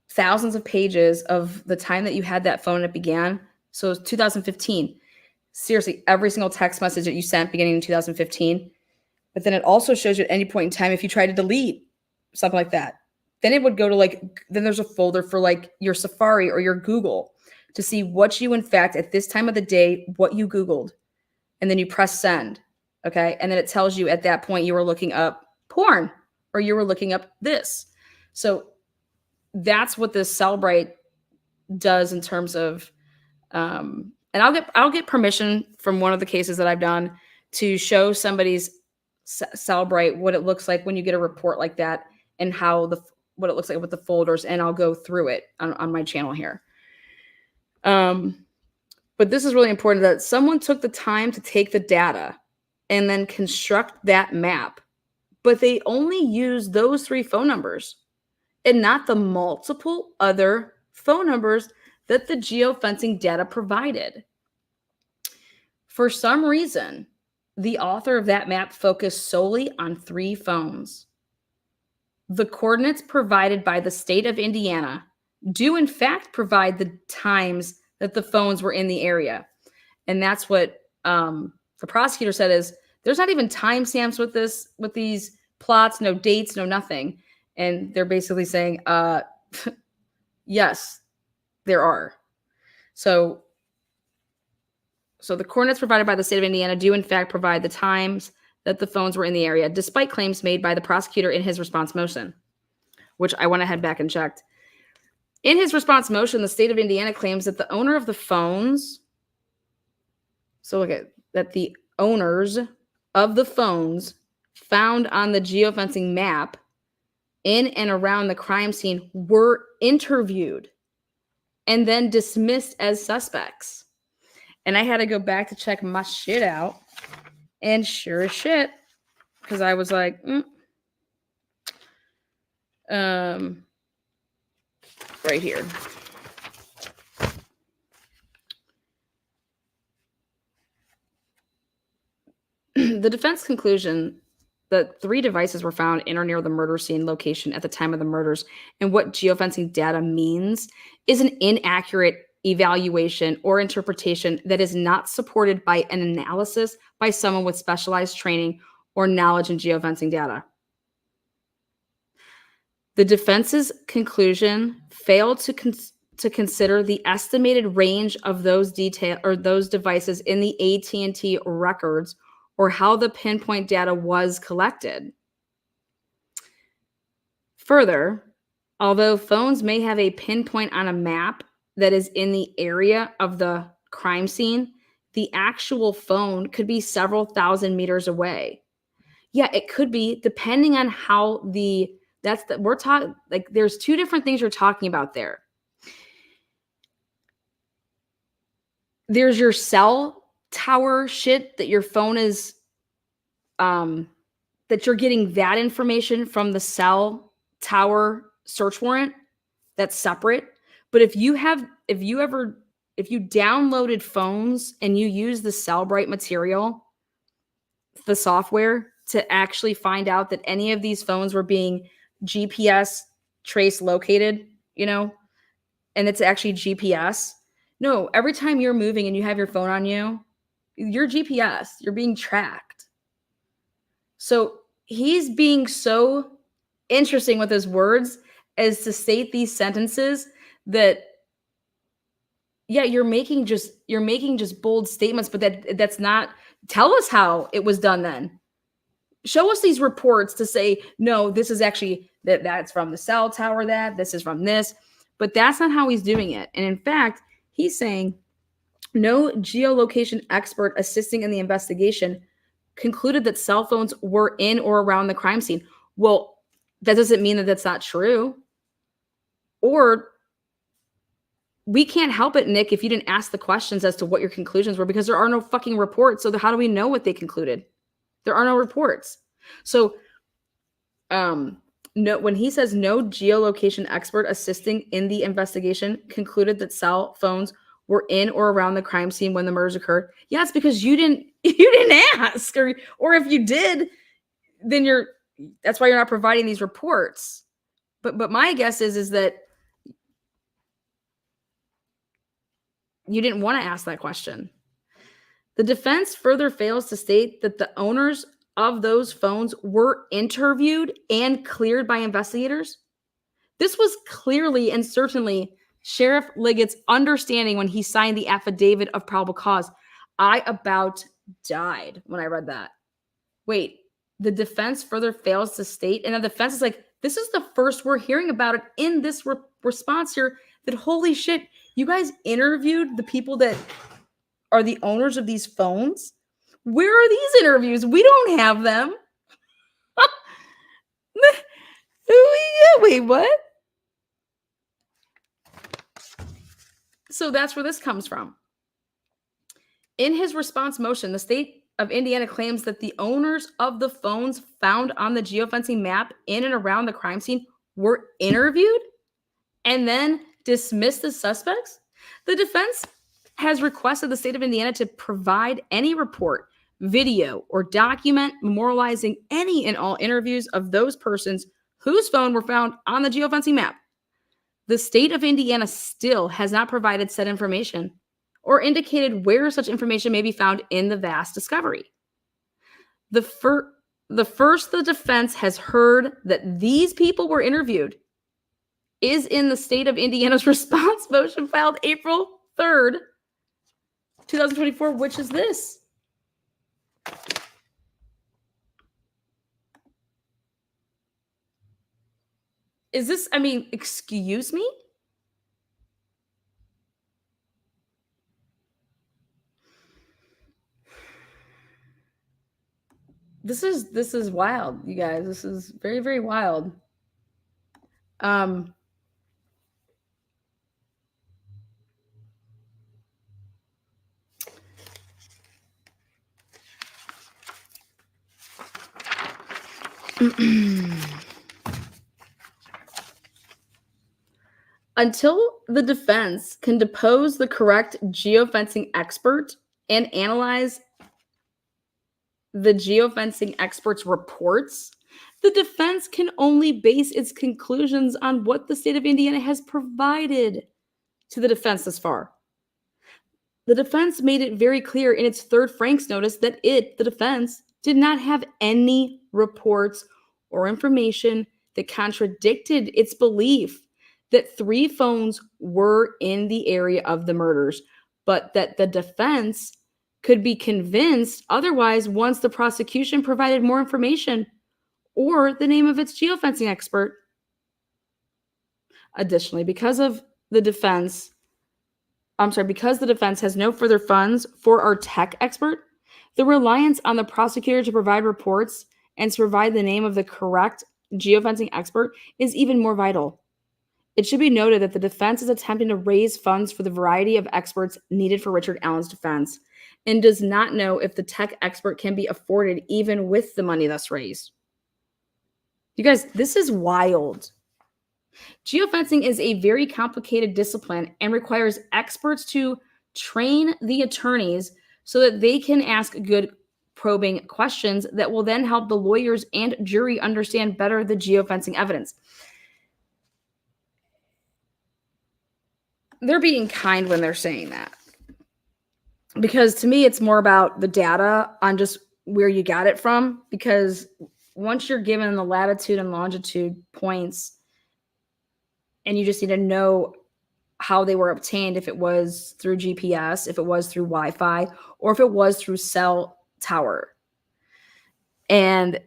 thousands of pages of the time that you had that phone it began. So it's 2015. Seriously, every single text message that you sent beginning in 2015. But then it also shows you at any point in time if you try to delete something like that. Then it would go to then there's a folder for your Safari or your Google to see what you, in fact, at this time of the day, what you Googled. And then you press send. Okay. And then it tells you at that point you were looking up porn or you were looking up this. So that's what this Cellbrite does in terms of, and I'll get permission from one of the cases that I've done to show somebody's Cellbrite what it looks like when you get a report like that, and what it looks like with the folders, and I'll go through it on my channel here. But this is really important, that someone took the time to take the data and then construct that map, but they only use those 3 phone numbers and not the multiple other phone numbers that the geofencing data provided. For some reason, the author of that map focused solely on 3 phones. The coordinates provided by the state of Indiana do in fact provide the times that the phones were in the area. And that's what the prosecutor said, is there's not even timestamps with these plots, no dates, no nothing. And they're basically saying, yes, there are. So the coordinates provided by the state of Indiana do in fact provide the times that the phones were in the area, despite claims made by the prosecutor in his response motion, which I went ahead back and checked. In his response motion, the state of Indiana claims that the owner of the phones, so look at that, the owners of the phones found on the geofencing map in and around the crime scene were interviewed and then dismissed as suspects. And I had to go back to check my shit out. And sure as shit, because I was like, right here. The defense conclusion that 3 devices were found in or near the murder scene location at the time of the murders and what geofencing data means is an inaccurate evaluation or interpretation that is not supported by an analysis by someone with specialized training or knowledge in geofencing data. The defense's conclusion failed to consider the estimated range of those those devices in the AT&T records or how the pinpoint data was collected. Further, although phones may have a pinpoint on a map that is in the area of the crime scene, the actual phone could be several thousand meters away. Yeah, it could be, depending on how we're talking, like, there's 2 different things you're talking about there. There's your cell tower shit that your phone is, that you're getting that information from the cell tower search warrant. That's separate. But if you downloaded phones and you use the Cellbrite material, the software, to actually find out that any of these phones were being GPS trace located, and it's actually GPS. No, every time you're moving and you have your phone on you, you're GPS, you're being tracked. So he's being so interesting with his words as to state these sentences that, yeah, you're making just bold statements, but that's not, tell us how it was done then. Show us these reports to say, no, this is actually, that's from the cell tower, this is from this, but that's not how he's doing it. And in fact, he's saying no geolocation expert assisting in the investigation concluded that cell phones were in or around the crime scene. Well, that doesn't mean that that's not true. Or we can't help it, Nick, if you didn't ask the questions as to what your conclusions were, because there are no fucking reports. So how do we know what they concluded? There are no reports. So no, when he says no geolocation expert assisting in the investigation concluded that cell phones were in or around the crime scene when the murders occurred. Yeah, it's because you didn't ask, or if you did, then that's why you're not providing these reports. But my guess is that you didn't want to ask that question. The defense further fails to state that the owners of those phones were interviewed and cleared by investigators. This was clearly and certainly Sheriff Liggett's understanding when he signed the affidavit of probable cause. I about died when I read that. Wait, the defense further fails to state, and the defense is like, this is the first we're hearing about it in this response here, that holy shit, you guys interviewed the people that are the owners of these phones? Where are these interviews? We don't have them. Wait, what? So that's where this comes from. In his response motion, the state of Indiana claims that the owners of the phones found on the geofencing map in and around the crime scene were interviewed and then dismissed as suspects. The defense has requested the state of Indiana to provide any report, video, or document memorializing any and all interviews of those persons whose phone were found on the geofencing map. The state of Indiana still has not provided said information or indicated where such information may be found in the vast discovery. The first the defense has heard that these people were interviewed is in the state of Indiana's response motion filed April 3rd, 2024, which is this. Is this, excuse me? This is wild, you guys. This is very, very wild. Until the defense can depose the correct geofencing expert and analyze the geofencing expert's reports, the defense can only base its conclusions on what the state of Indiana has provided to the defense thus far. The defense made it very clear in its third Franks notice that the defense, did not have any reports or information that contradicted its belief that 3 phones were in the area of the murders, but that the defense could be convinced otherwise once the prosecution provided more information or the name of its geofencing expert. Additionally, because the defense has no further funds for our tech expert, the reliance on the prosecutor to provide reports and to provide the name of the correct geofencing expert is even more vital. It should be noted that the defense is attempting to raise funds for the variety of experts needed for Richard Allen's defense and does not know if the tech expert can be afforded even with the money thus raised. You guys, this is wild. Geofencing is a very complicated discipline and requires experts to train the attorneys so that they can ask good probing questions that will then help the lawyers and jury understand better the geofencing evidence. They're being kind when they're saying that. Because to me, it's more about the data on just where you got it from. Because once you're given the latitude and longitude points, and you just need to know how they were obtained, if it was through GPS, if it was through Wi-Fi, or if it was through cell tower. And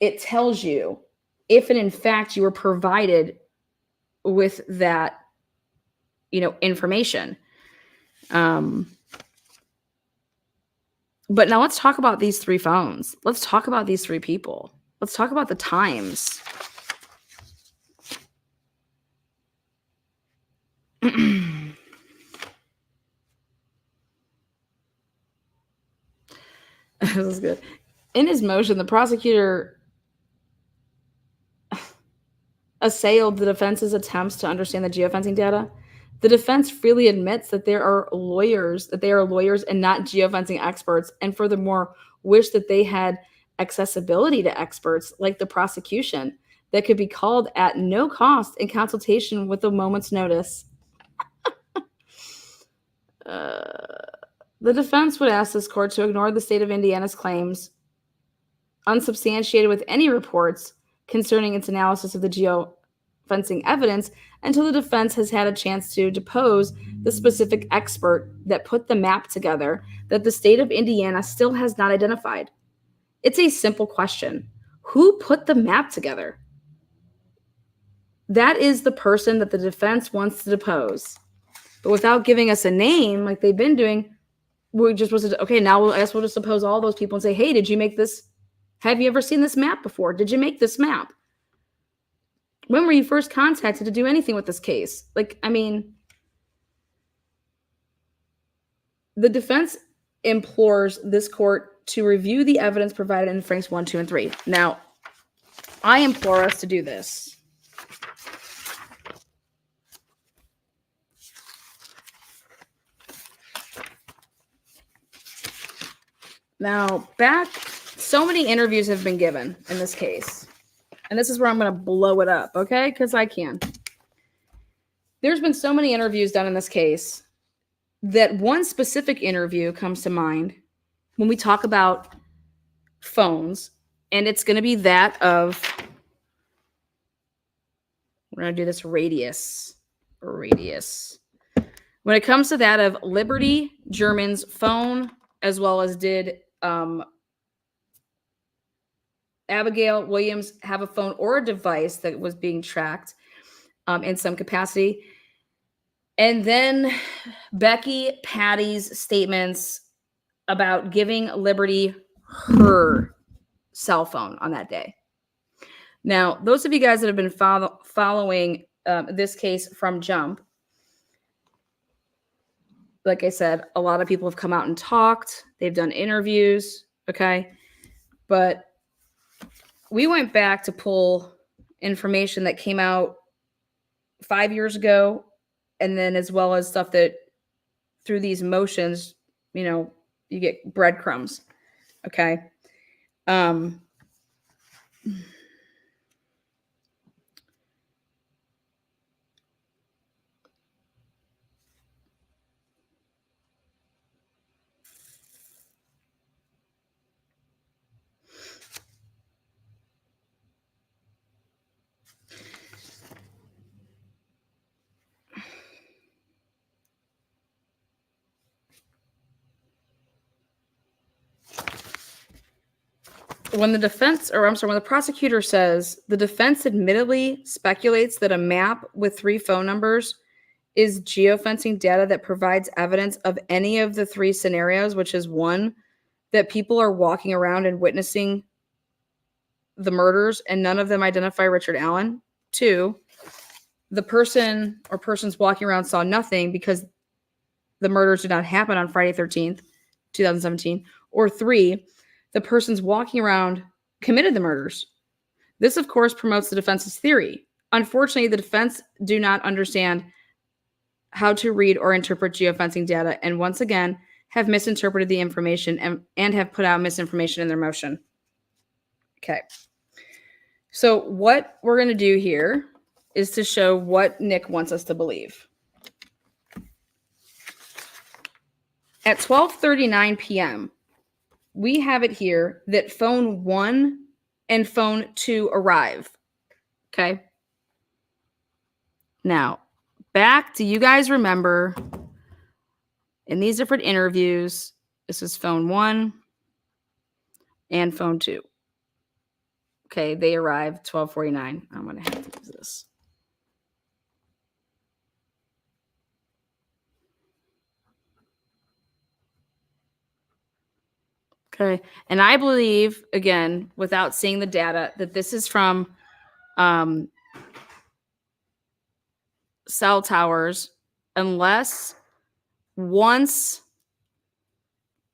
it tells you if and in fact you were provided with that, information. But now let's talk about these 3 phones. Let's talk about these 3 people. Let's talk about the times. This is good. In his motion, the prosecutor assailed the defense's attempts to understand the geofencing data. The defense freely admits that they are lawyers and not geofencing experts, and furthermore wish that they had accessibility to experts like the prosecution that could be called at no cost in consultation with a moment's notice. The defense would ask this court to ignore the state of Indiana's claims, unsubstantiated with any reports concerning its analysis of the geofencing evidence, until the defense has had a chance to depose the specific expert that put the map together that the state of Indiana still has not identified. It's a simple question. Who put the map together? That is the person that the defense wants to depose. But without giving us a name, like they've been doing, we're just supposed to, okay, now we'll just depose all those people and say, hey, did you make this? Have you ever seen this map before? Did you make this map? When were you first contacted to do anything with this case? The defense implores this court to review the evidence provided in Franks 1, 2, and 3. Now, I implore us to do this. Now, so many interviews have been given in this case. And this is where I'm going to blow it up, okay? Because I can. There's been so many interviews done in this case that one specific interview comes to mind when we talk about phones. And it's going to be that of, we're going to do this radius. When it comes to that of Liberty German's phone, as well as did Abigail Williams have a phone or a device that was being tracked in some capacity. And then Patty's statements about giving Liberty her cell phone on that day. Now, those of you guys that have been following this case from Jump, like I said, a lot of people have come out and talked. They've done interviews, okay? But we went back to pull information that came out 5 years ago, and then as well as stuff that through these motions, you get breadcrumbs, okay? When the prosecutor says the defense admittedly speculates that a map with 3 phone numbers is geofencing data that provides evidence of any of the 3 scenarios, which is 1, that people are walking around and witnessing the murders and none of them identify Richard Allen. 2, the person or persons walking around saw nothing because the murders did not happen on Friday 13th, 2017. Or 3, the persons walking around committed the murders. This, of course, promotes the defense's theory. Unfortunately, the defense do not understand how to read or interpret geofencing data and once again have misinterpreted the information and have put out misinformation in their motion. Okay. So what we're going to do here is to show what Nick wants us to believe. At 12:39 p.m., we have it here that phone 1 and phone 2 arrive. Okay. Now, do you guys remember in these different interviews, this is phone 1 and phone 2. Okay, they arrived 12:49. I'm going to have to use this. Okay, and I believe, again, without seeing the data, that this is from cell towers, unless once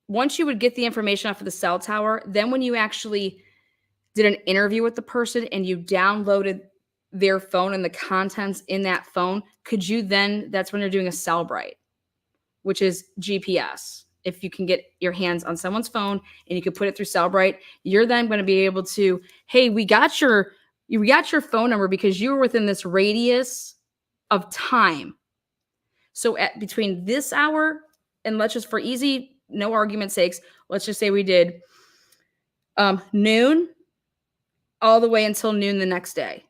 you would get the information off of the cell tower, then when you actually did an interview with the person and you downloaded their phone and the contents in that phone, that's when you're doing a cell bright, which is GPS. If you can get your hands on someone's phone and you can put it through Cellbrite, you're then going to be able to, hey, we got your phone number because you were within this radius of time. So between this hour and let's just, for easy, no argument sakes, let's just say we did noon all the way until noon the next day.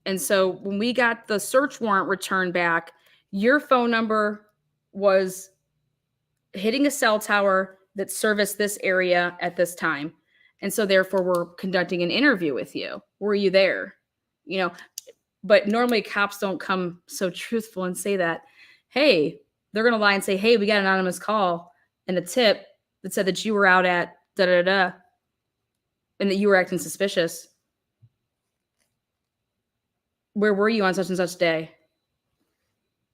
And so when we got the search warrant returned back, your phone number was hitting a cell tower that serviced this area at this time. And so therefore we're conducting an interview with you. Were you there? But normally cops don't come so truthful and say that, hey, they're going to lie and say, hey, we got an anonymous call and a tip that said that you were out at da-da-da and that you were acting suspicious. Where were you on such and such day?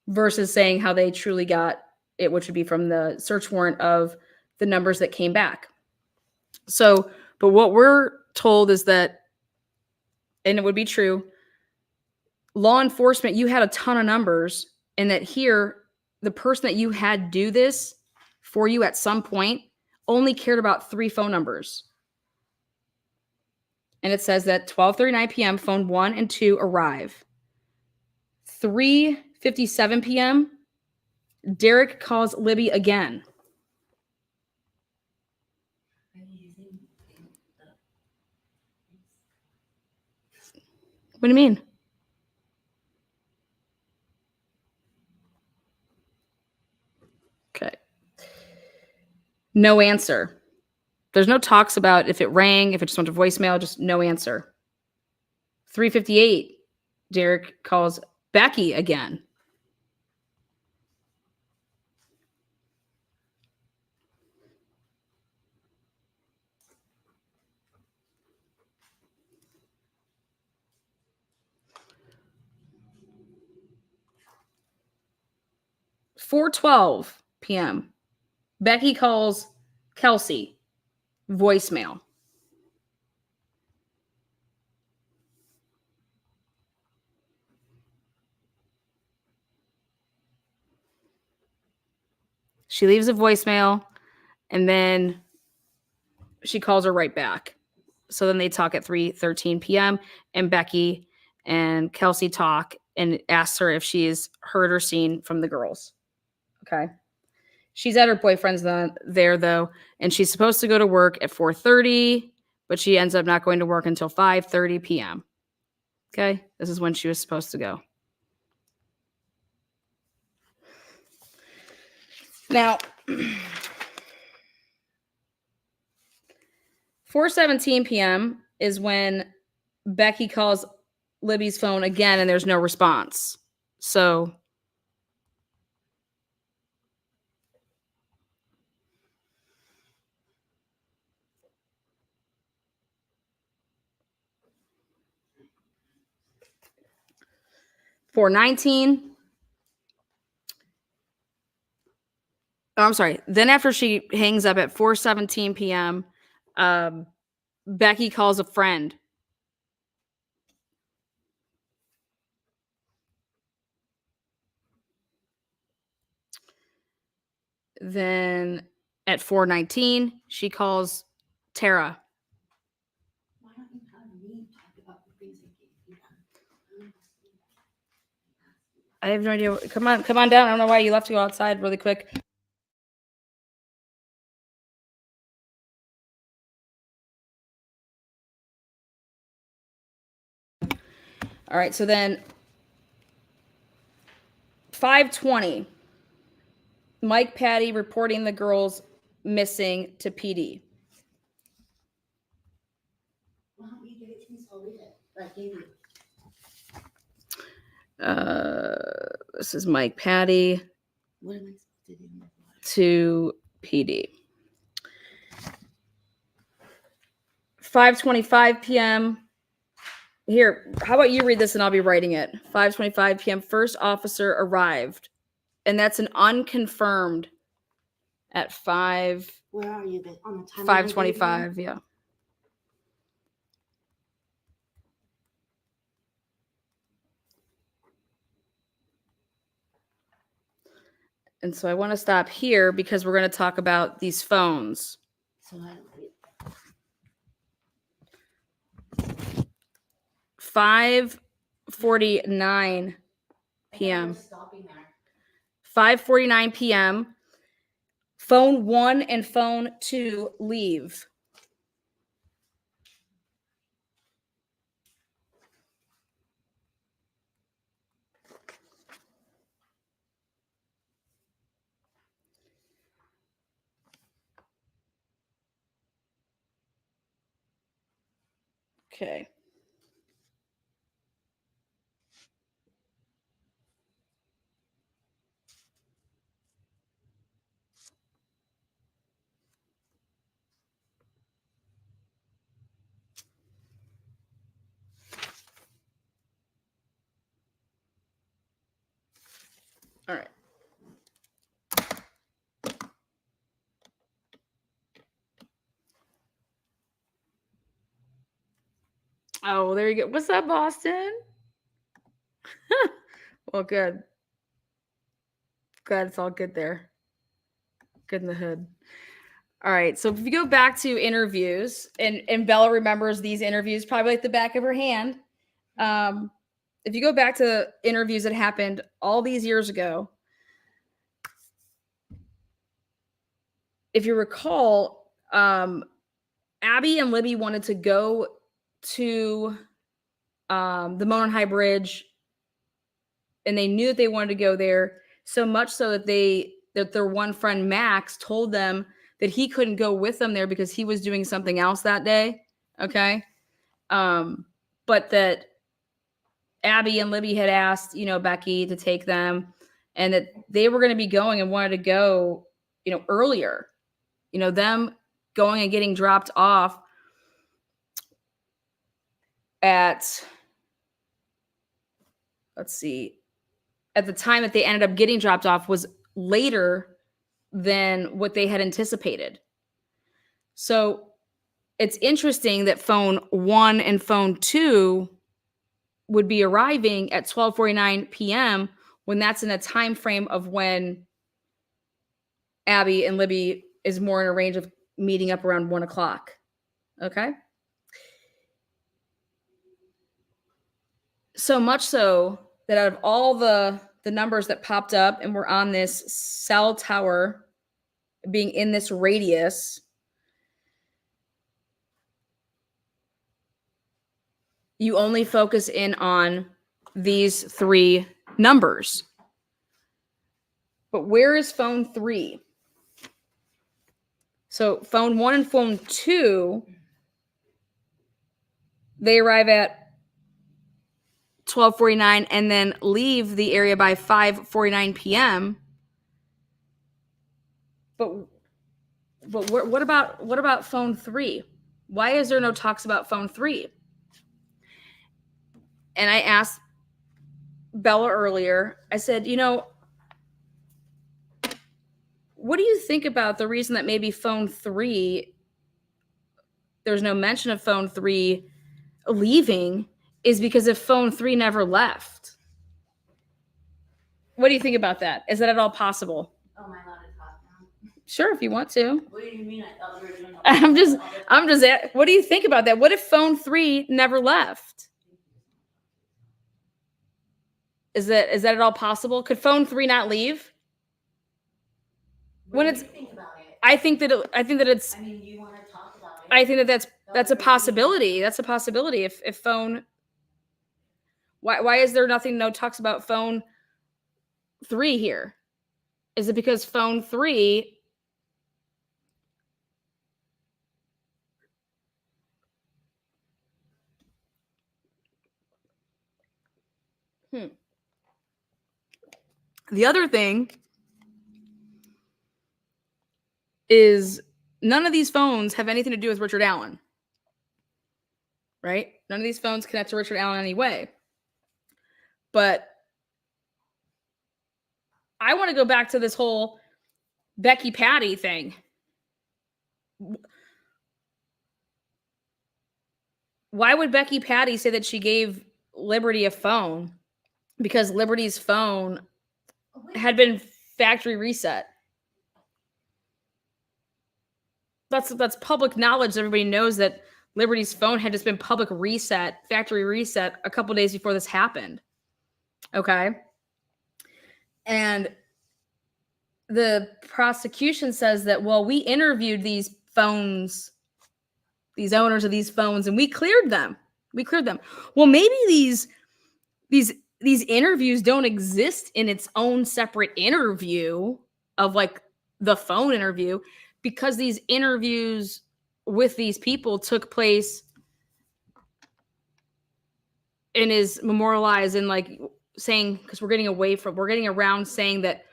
Versus saying how they truly got it, which would be from the search warrant of the numbers that came back. So, but what we're told is that, and it would be true, law enforcement, you had a ton of numbers, and that here, the person that you had do this for you at some point only cared about 3 phone numbers. And it says that 12:39 p.m., phone 1 and 2 arrive. 3:57 p.m., Derek calls Libby again. What do you mean? Okay. No answer. There's no talks about if it rang, if it just went to voicemail, just no answer. 3:58, Derek calls Becky again. 4:12 p.m., Becky calls Kelsey, voicemail. She leaves a voicemail, and then she calls her right back. So then they talk at 3:13 p.m., and Becky and Kelsey talk and asks her if she's heard or seen from the girls. Okay. She's at her boyfriend's there, though, and she's supposed to go to work at 4:30, but she ends up not going to work until 5:30 p.m. Okay. This is when she was supposed to go. Now, 4:17 p.m. is when Becky calls Libby's phone again, and there's no response. So I'm sorry. Then after she hangs up at 4:17 p.m., Becky calls a friend. Then at 4:19, she calls Tara. Why don't you have me talk about the things I gave you? I have no idea. Come on down. I don't know why you left to go outside really quick. All right, so then 5:20, Mike Patty reporting the girls missing to PD. Why don't you give it to me so I'll read it? I gave you. This is Mike Patty What am I supposed to do? to PD. 5:25 p.m. Here, how about you read this and I'll be writing it. 5:25 p.m. First officer arrived, and that's an unconfirmed at 5. Where are you? On the time? 5:25. Yeah. And so I want to stop here because we're going to talk about these phones. So I don't read. 5:49 p.m. 5:49 p.m. Phone 1 and phone 2 leave. Okay. All right. Oh, there you go. What's up, Boston? Well, good. Glad it's all good there. Good in the hood. All right. So if you go back to interviews, and Bella remembers these interviews probably like the back of her hand. If you go back to interviews that happened all these years ago, if you recall, Abby and Libby wanted to go to the Monon High Bridge, and they knew that they wanted to go there so much so that their one friend Max told them that he couldn't go with them there because he was doing something else that day. Okay. But that Abby and Libby had asked, Becky to take them, and that they were going to be going and wanted to go, earlier, them going and getting dropped off at, let's see, at the time that they ended up getting dropped off was later than what they had anticipated. So it's interesting that phone 1 and phone 2 would be arriving at 12:49 p.m. when that's in a time frame of when Abby and Libby is more in a range of meeting up around 1 o'clock. Okay. So much so that out of all the numbers that popped up and were on this cell tower being in this radius, you only focus in on these 3 numbers. But where is phone 3? So phone 1 and phone 2, they arrive at 12:49 and then leave the area by 5:49 p.m. But what about phone 3? Why is there no talks about phone 3? And I asked Bella earlier, I said, what do you think about the reason that maybe phone 3, there's no mention of phone 3 leaving, is because if phone 3 never left? What do you think about that? Is that at all possible? Oh, am I allowed to talk now? Sure, if you want to. What do you mean? I thought we were doing I'm just what do you think about that? What if phone 3 never left? Is that at all possible? Could phone 3 not leave? What do you think about it? I think that it's. I mean, you want to talk about it? I think that's a possibility. That's a possibility. If phone. Why is there no talks about phone 3 here? Is it because phone 3? The other thing is none of these phones have anything to do with Richard Allen, right? None of these phones connect to Richard Allen in any way. But I want to go back to this whole Becky Patty thing. Why would Becky Patty say that she gave Liberty a phone? Because Liberty's phone had been factory reset. That's public knowledge. Everybody knows that Liberty's phone had just been factory reset a couple days before this happened. Okay. And the prosecution says that, well, we interviewed these owners of these phones, and we cleared them. Well, maybe these interviews don't exist in its own separate interview of like the phone interview, because these interviews with these people took place and is memorialized in like saying, because we're getting around saying that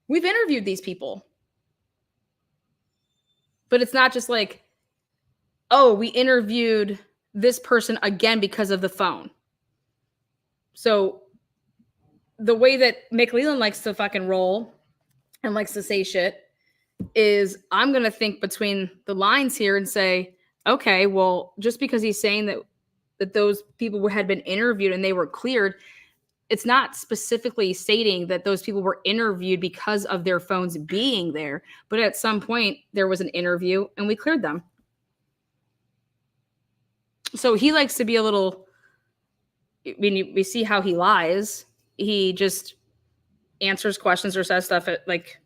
we've interviewed these people. But it's not just like, oh, we interviewed this person again because of the phone. So the way that McLeland likes to fucking roll and likes to say shit is, I'm going to think between the lines here and say, okay, well, just because he's saying that those people had been interviewed and they were cleared, it's not specifically stating that those people were interviewed because of their phones being there. But at some point there was an interview and we cleared them. So he likes to be a little, I mean, we see how he lies. He just answers questions or says stuff like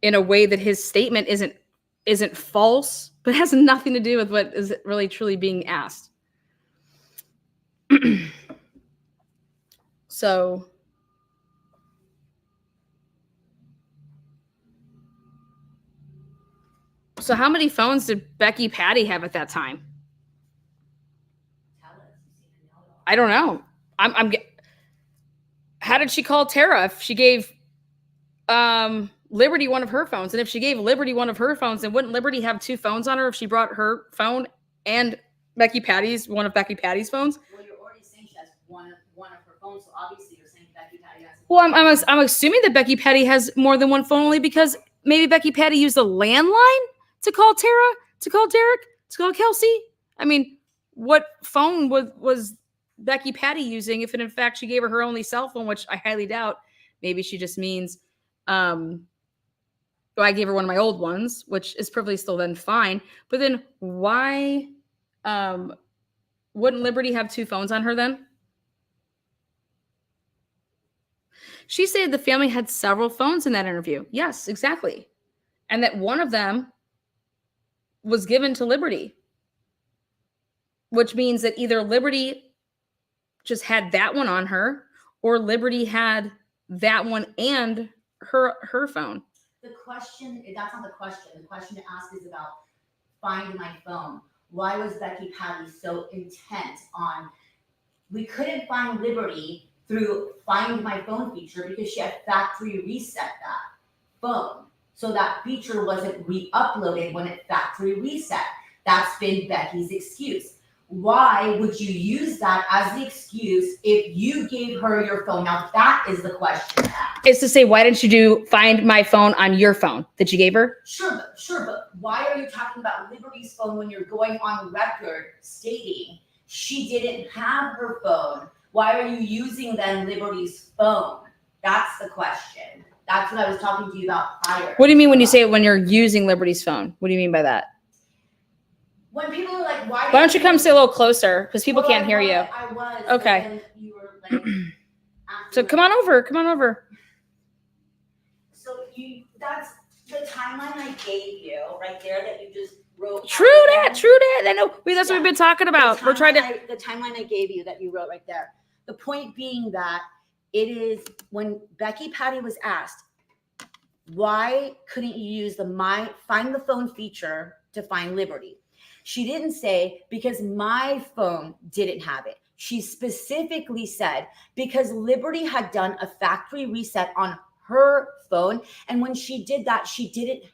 in a way that his statement isn't false, but has nothing to do with what is really truly being asked. So how many phones did Becky Patty have at that time? I don't know. How did she call Tara if she gave Liberty one of her phones? And if she gave Liberty one of her phones, then wouldn't Liberty have two phones on her if she brought her phone and one of Becky Patty's phones? Well, you're already saying she has one one of her phones. So obviously you're saying Becky Patty has. Well, I'm assuming that Becky Patty has more than one phone only because maybe Becky Patty used a landline to call Tara, to call Derek, to call Kelsey. I mean, what phone was Becky Patty using if in fact she gave her only cell phone, which I highly doubt. Maybe she just means, well, I gave her one of my old ones, which is probably still then fine. But then why wouldn't Liberty have two phones on her then? She said the family had several phones in that interview. Yes, exactly. And that one of them was given to Liberty, which means that either Liberty just had that one on her or Liberty had that one and her phone. The question, that's not the question. The question to ask is about find my phone. Why was Becky Patty so intent on, we couldn't find Liberty through find my phone feature because she had factory reset that phone. So that feature wasn't re-uploaded when it factory reset. That's been Becky's excuse. Why would you use that as the excuse if you gave her your phone? Now that is the question. It's to say, why didn't you do find my phone on your phone that you gave her? Sure, but why are you talking about Liberty's phone when you're going on record stating she didn't have her phone? Why are you using then Liberty's phone? That's the question. That's what I was talking to you about prior. What do you mean when you say when you're using Liberty's phone? What do you mean by that? When people are like, why don't you come sit a little closer? Because people can't hear you. I was. Okay. You were like, so come on over. So that's the timeline I gave you right there that you just wrote. True that. I know. That's what we've been talking about. We're trying to. The timeline I gave you that you wrote right there. The point being that it is when Becky Patty was asked, why couldn't you use the find the phone feature to find Liberty? She didn't say because my phone didn't have it. She specifically said because Liberty had done a factory reset on her phone. And when she did that, she didn't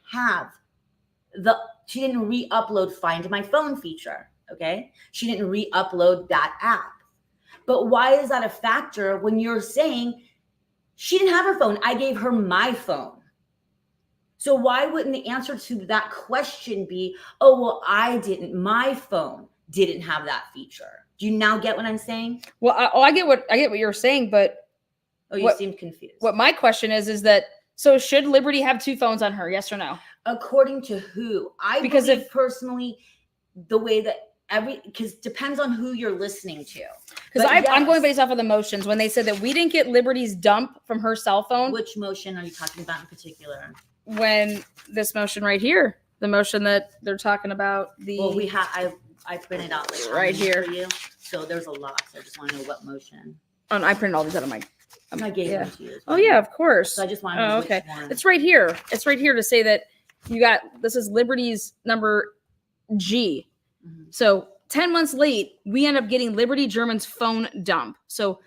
re-upload find my phone feature. Okay. She didn't re-upload that app. But why is that a factor when you're saying she didn't have her phone? I gave her my phone. So why wouldn't the answer to that question be, oh, well, my phone didn't have that feature. Do you now get what I'm saying? Well, I get what you're saying, but you seemed confused. What my question is that, so should Liberty have two phones on her? Yes or no? According to who? Believe personally, the way that because depends on who you're listening to. Because I'm going based off of the motions when they said that we didn't get Liberty's dump from her cell phone. Which motion are you talking about in particular? When this motion right here, the motion that they're talking about, well, I printed out right here for you. So there's a lot. So I just want to know what motion. Oh, and I printed all these out of my. I gave them to you. Oh yeah, of course. So I just want to know which one. It's right here. It's right here to say that this is Liberty's number G. Mm-hmm. So 10 months late, we end up getting Liberty German's phone dump. So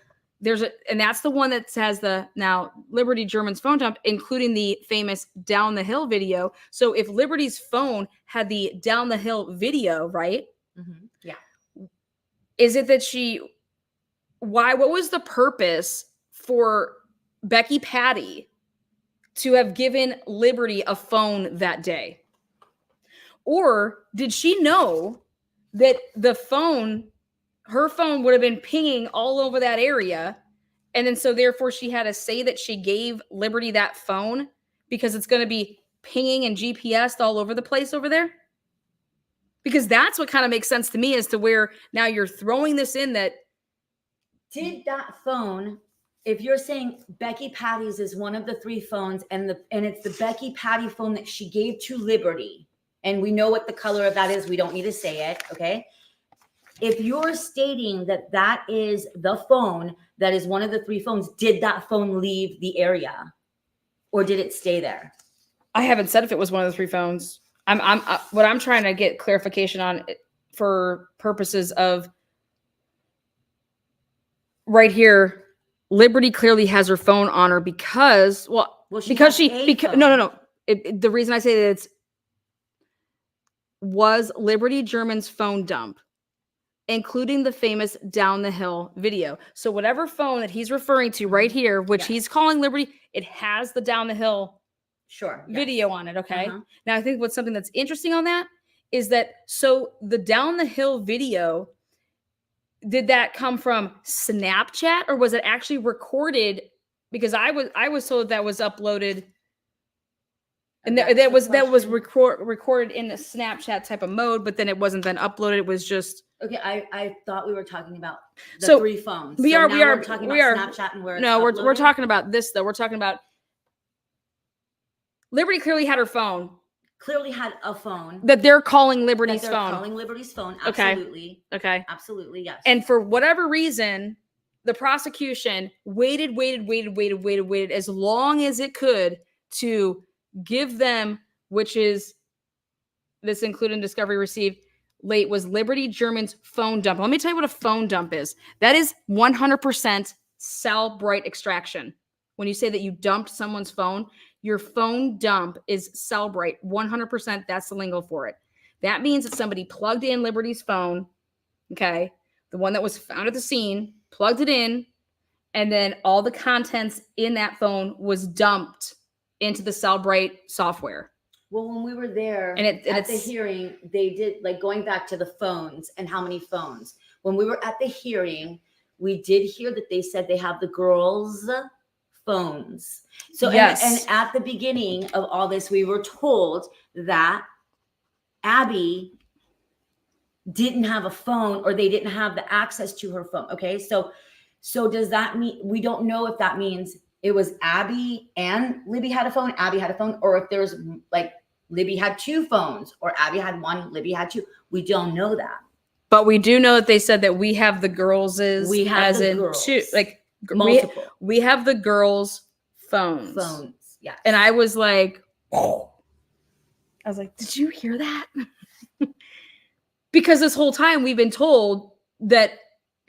and that's the one that has the now Liberty German's phone dump, including the famous down the hill video. So if Liberty's phone had the down the hill video, right? Mm-hmm. Yeah. Is it that what was the purpose for Becky Patty to have given Liberty a phone that day? Or did she know that her phone would have been pinging all over that area? And then so therefore she had to say that she gave Liberty that phone because it's going to be pinging and GPSed all over the place over there? Because that's what kind of makes sense to me as to where now you're throwing this in that. Did that phone, if you're saying Becky Patty's is one of the three phones and it's the Becky Patty phone that she gave to Liberty, and we know what the color of that is, we don't need to say it, okay? If you're stating that is the phone that is one of the three phones, did that phone leave the area or did it stay there? I haven't said if it was one of the three phones. What I'm trying to get clarification on for purposes of right here, Liberty clearly has her phone on her because no. The reason I say that was Liberty German's phone dump including the famous Down the Hill video. So whatever phone that he's referring to right here, which Yes. he's calling Liberty, it has the Down the Hill Sure. video on it. Okay. Uh-huh. Now I think what's something that's interesting on that is that so the Down the Hill video, did that come from Snapchat or was it actually recorded? Because I was told that was uploaded and that was recorded in a Snapchat type of mode, but then it wasn't then uploaded. It was just Okay, I thought we were talking about the So, 3 phones. we So are now we are we're talking we about are Snapchat and where it's no we're uploaded? talking about this though. We're talking about Liberty clearly had her phone Clearly had a phone that they're calling that Liberty's they're phone. calling Liberty's phone. Okay. Absolutely. Okay. Absolutely, yes. And for whatever reason, the prosecution waited as long as it could to give them, which is this including discovery received late, was Liberty German's phone dump. Let me tell you what a phone dump is. That is 100% cell bright extraction. When you say that you dumped someone's phone, your phone dump is cell bright. 100%, that's the lingo for it. That means that somebody plugged in Liberty's phone, okay, the one that was found at the scene, plugged it in, and then all the contents in that phone was dumped into the cell bright software. Well, when we were there at the hearing, they did, like, going back to the phones and how many phones. When we were at the hearing, we did hear that they said they have the girls' phones. So, yes. and at the beginning of all this, we were told that Abby didn't have a phone, or they didn't have the access to her phone. Okay. So does that mean, we don't know if that means it was Abby and Libby had a phone, Abby had a phone, or if there's like Libby had 2 phones or Abby had 1, Libby had 2. We don't know that. But we do know that they said that we have the girls' We have as the in girls. 2, like multiple. We have the girls' phones. Phones, yeah. And I was like, did you hear that? Because this whole time we've been told that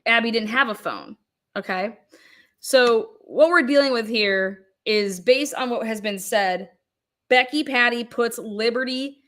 Abby didn't have a phone. Okay. So what we're dealing with here is based on what has been said. Becky Patty puts Liberty.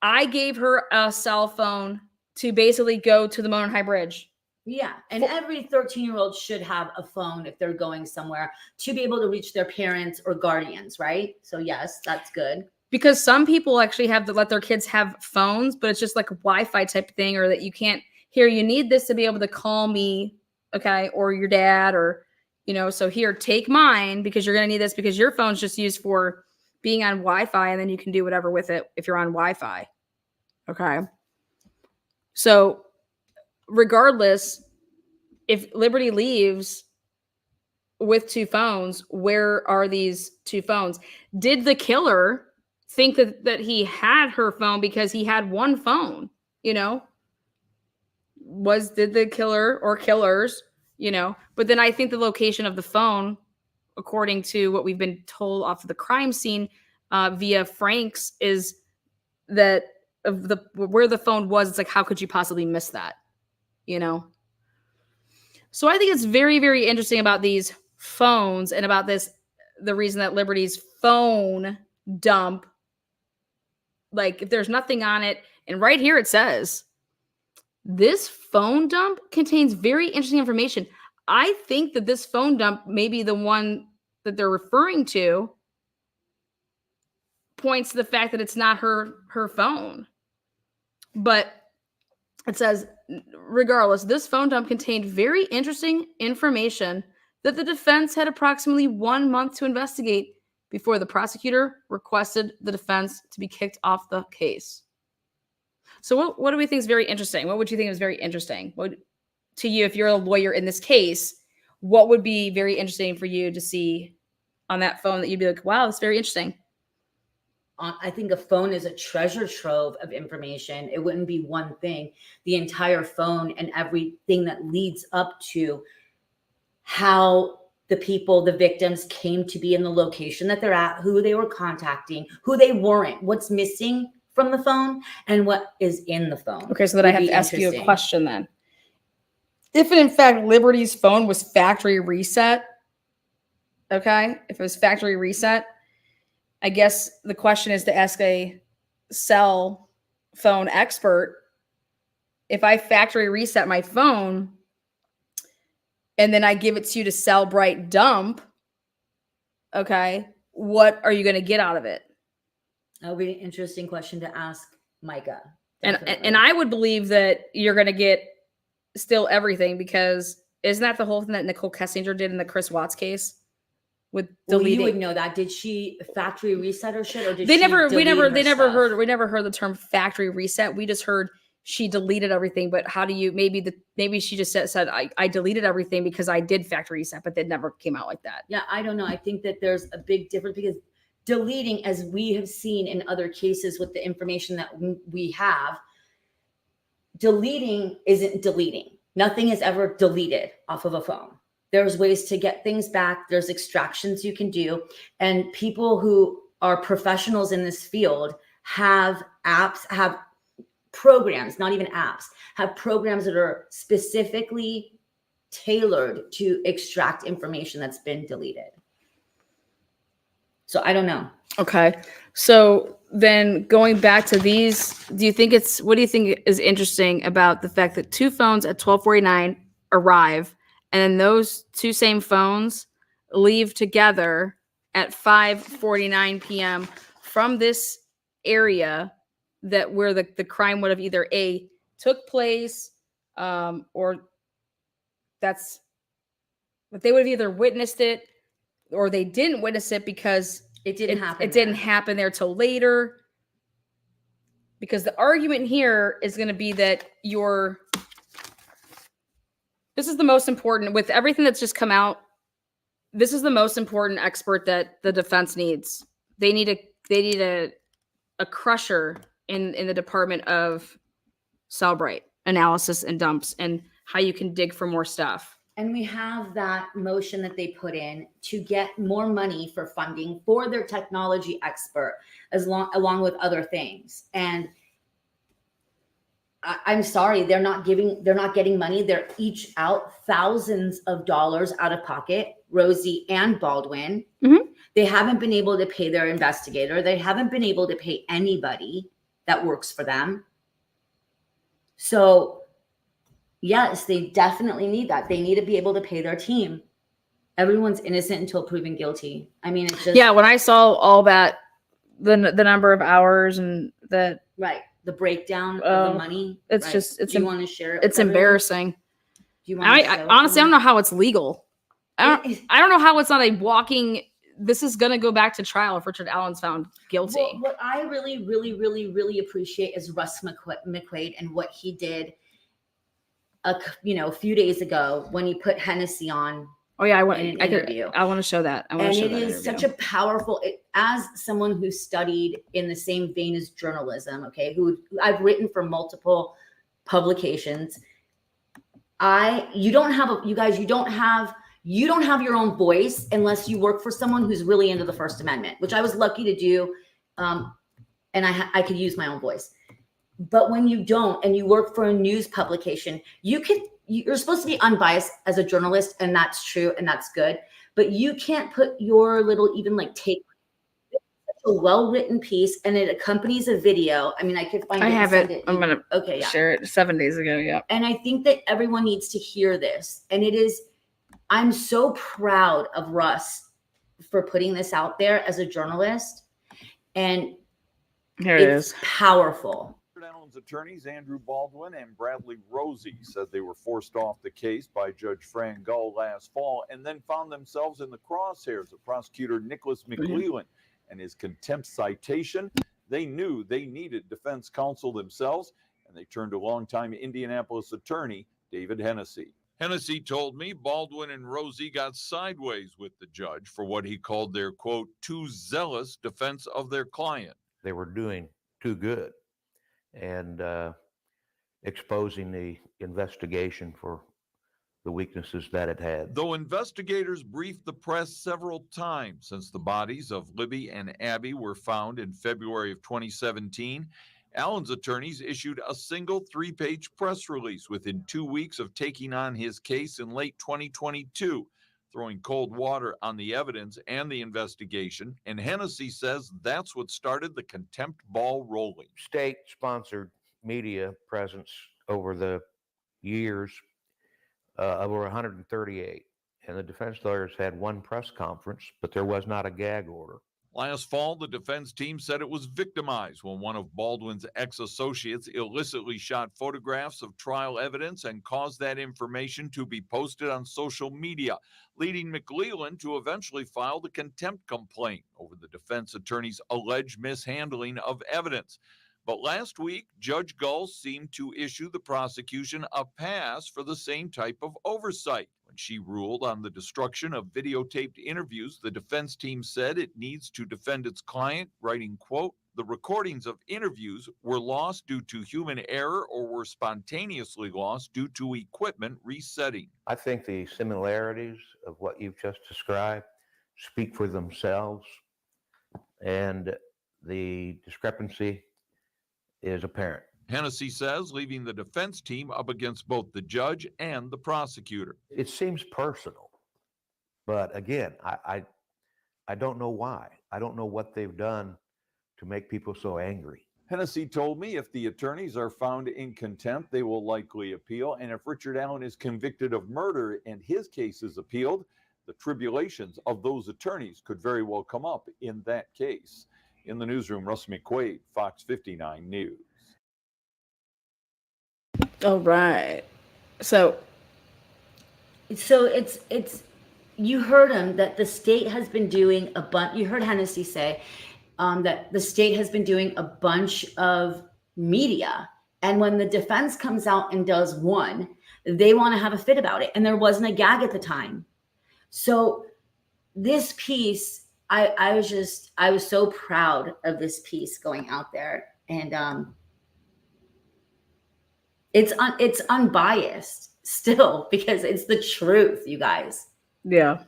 I gave her a cell phone to basically go to the Monon High Bridge. Yeah. And every 13-year-old should have a phone if they're going somewhere to be able to reach their parents or guardians, right? So yes, that's good. Because some people actually have to let their kids have phones, but it's just like a Wi-Fi type of thing, or that you can't here, you need this to be able to call me, okay, or your dad, or, you know, so here, take mine because you're going to need this because your phone's just used for being on Wi-Fi, and then you can do whatever with it if you're on Wi-Fi. Okay. So regardless, if Liberty leaves with 2 phones, where are these 2 phones? Did the killer think that he had her phone because he had 1 phone? You know, did the killer or killers, you know, but then I think the location of the phone, according to what we've been told off of the crime scene via Frank's, is that of the where the phone was. It's like, how could you possibly miss that? You know? So I think it's very, very interesting about these phones and about this, the reason that Liberty's phone dump, like if there's nothing on it, and right here it says, this phone dump contains very interesting information. I think that this phone dump, maybe the one that they're referring to, points to the fact that it's not her phone. But it says, regardless, this phone dump contained very interesting information that the defense had approximately 1 month to investigate before the prosecutor requested the defense to be kicked off the case. So what do we think is very interesting? What would you think is very interesting? What, to you, if you're a lawyer in this case, what would be very interesting for you to see on that phone that you'd be like, wow, that's very interesting? I think a phone is a treasure trove of information. It wouldn't be one thing. The entire phone and everything that leads up to how the people, the victims, came to be in the location that they're at, who they were contacting, who they weren't, what's missing from the phone, and what is in the phone. Okay, so then I have to ask you a question then. If in fact Liberty's phone was factory reset, okay, if it was factory reset, I guess the question is to ask a cell phone expert if I factory reset my phone and then I give it to you to sell bright dump, okay, what are you going to get out of it? That would be an interesting question to ask Micah. And I would believe that you're going to get still everything, because isn't that the whole thing that Nicole Kessinger did in the Chris Watts case? With deleting. Well, you would know that. Did she factory reset her shit, or did we she never stuff? heard the term factory reset. We just heard she deleted everything. But how do you, maybe she just said I deleted everything because I did factory reset, but that never came out like that. Yeah, I don't know. I think that there's a big difference, because deleting, as we have seen in other cases with the information that we have, deleting isn't deleting. Nothing is ever deleted off of a phone. There's ways to get things back. There's extractions you can do. And people who are professionals in this field have apps, have programs, not even apps, have programs that are specifically tailored to extract information that's been deleted. So I don't know. Okay. So then going back to these, what do you think is interesting about the fact that two phones at 12:49 arrive, and then those two same phones leave together at 5:49 p.m. from this area that where the crime would have either took place, or but they would have either witnessed it or they didn't witness it because it didn't happen. It didn't happen there till later. Because the argument here is going to be that this is the most important, with everything that's just come out, this is the most important expert that the defense needs. They need a crusher in the Department of Cellbrite analysis and dumps, and how you can dig for more stuff. And we have that motion that they put in to get more money for funding for their technology expert, along with other things. And I'm sorry, they're not getting money. They're each out thousands of dollars out of pocket, Rosie and Baldwin. Mm-hmm. They haven't been able to pay their investigator. They haven't been able to pay anybody that works for them. So yes, they definitely need that. They need to be able to pay their team. Everyone's innocent until proven guilty. I mean, it's just... Yeah, when I saw all that, the number of hours and that... Right. The breakdown of the money. It's right. just... Do you want to share it? It's embarrassing. Do you want I honestly, I don't know how it's legal. I don't know how it's not a walking... This is going to go back to trial if Richard Allen's found guilty. Well, what I really, really, really, really appreciate is Russ McQuaid and what he did a few days ago when he put Hennessy on. Oh yeah, I want to show that. It is such a powerful, as someone who studied in the same vein as journalism, okay, who I've written for multiple publications. You don't have your own voice unless you work for someone who's really into the First Amendment, which I was lucky to do. And I could use my own voice. But when you don't, and you work for a news publication, you're supposed to be unbiased as a journalist, and that's true, and that's good. But you can't put your little take a well-written piece, and it accompanies a video. I mean, I could find it. I have it. I'm gonna share it 7 days ago. Yeah. And I think that everyone needs to hear this. And I'm so proud of Russ for putting this out there as a journalist. And here it is. Powerful. Allen's attorneys Andrew Baldwin and Bradley Rosie said they were forced off the case by Judge Fran Gull last fall, and then found themselves in the crosshairs of prosecutor Nicholas McClellan and his contempt citation. They knew they needed defense counsel themselves, and they turned to longtime Indianapolis attorney David Hennessy. Hennessy told me Baldwin and Rosie got sideways with the judge for what he called their, quote, too zealous defense of their client. They were doing too good and exposing the investigation for the weaknesses that it had. Though investigators briefed the press several times since the bodies of Libby and Abby were found in February of 2017, Allen's attorneys issued a single 3-page press release within 2 weeks of taking on his case in late 2022, throwing cold water on the evidence and the investigation. And Hennessy says that's what started the contempt ball rolling. State-sponsored media presence over the years, over 138. And the defense lawyers had one press conference, but there was not a gag order. Last fall, the defense team said it was victimized when one of Baldwin's ex-associates illicitly shot photographs of trial evidence and caused that information to be posted on social media, leading McLeland to eventually file the contempt complaint over the defense attorney's alleged mishandling of evidence. But last week, Judge Gull seemed to issue the prosecution a pass for the same type of oversight. When she ruled on the destruction of videotaped interviews, the defense team said it needs to defend its client, writing, quote, "The recordings of interviews were lost due to human error or were spontaneously lost due to equipment resetting." I think the similarities of what you've just described speak for themselves, and the discrepancy is apparent. Hennessy says, leaving the defense team up against both the judge and the prosecutor. It seems personal, but again, I don't know why. I don't know what they've done to make people so angry. Hennessy told me if the attorneys are found in contempt, they will likely appeal. And if Richard Allen is convicted of murder and his case is appealed, the tribulations of those attorneys could very well come up in that case. In the newsroom, Russ McQuaid, Fox 59 News. All right. So it's you heard him that the state has been doing a bunch. You heard Hennessy say that the state has been doing a bunch of media, and when the defense comes out and does one, they want to have a fit about it, and there wasn't a gag at the time. So this piece, I was so proud of this piece going out there, and it's unbiased still because it's the truth, you guys. yeah.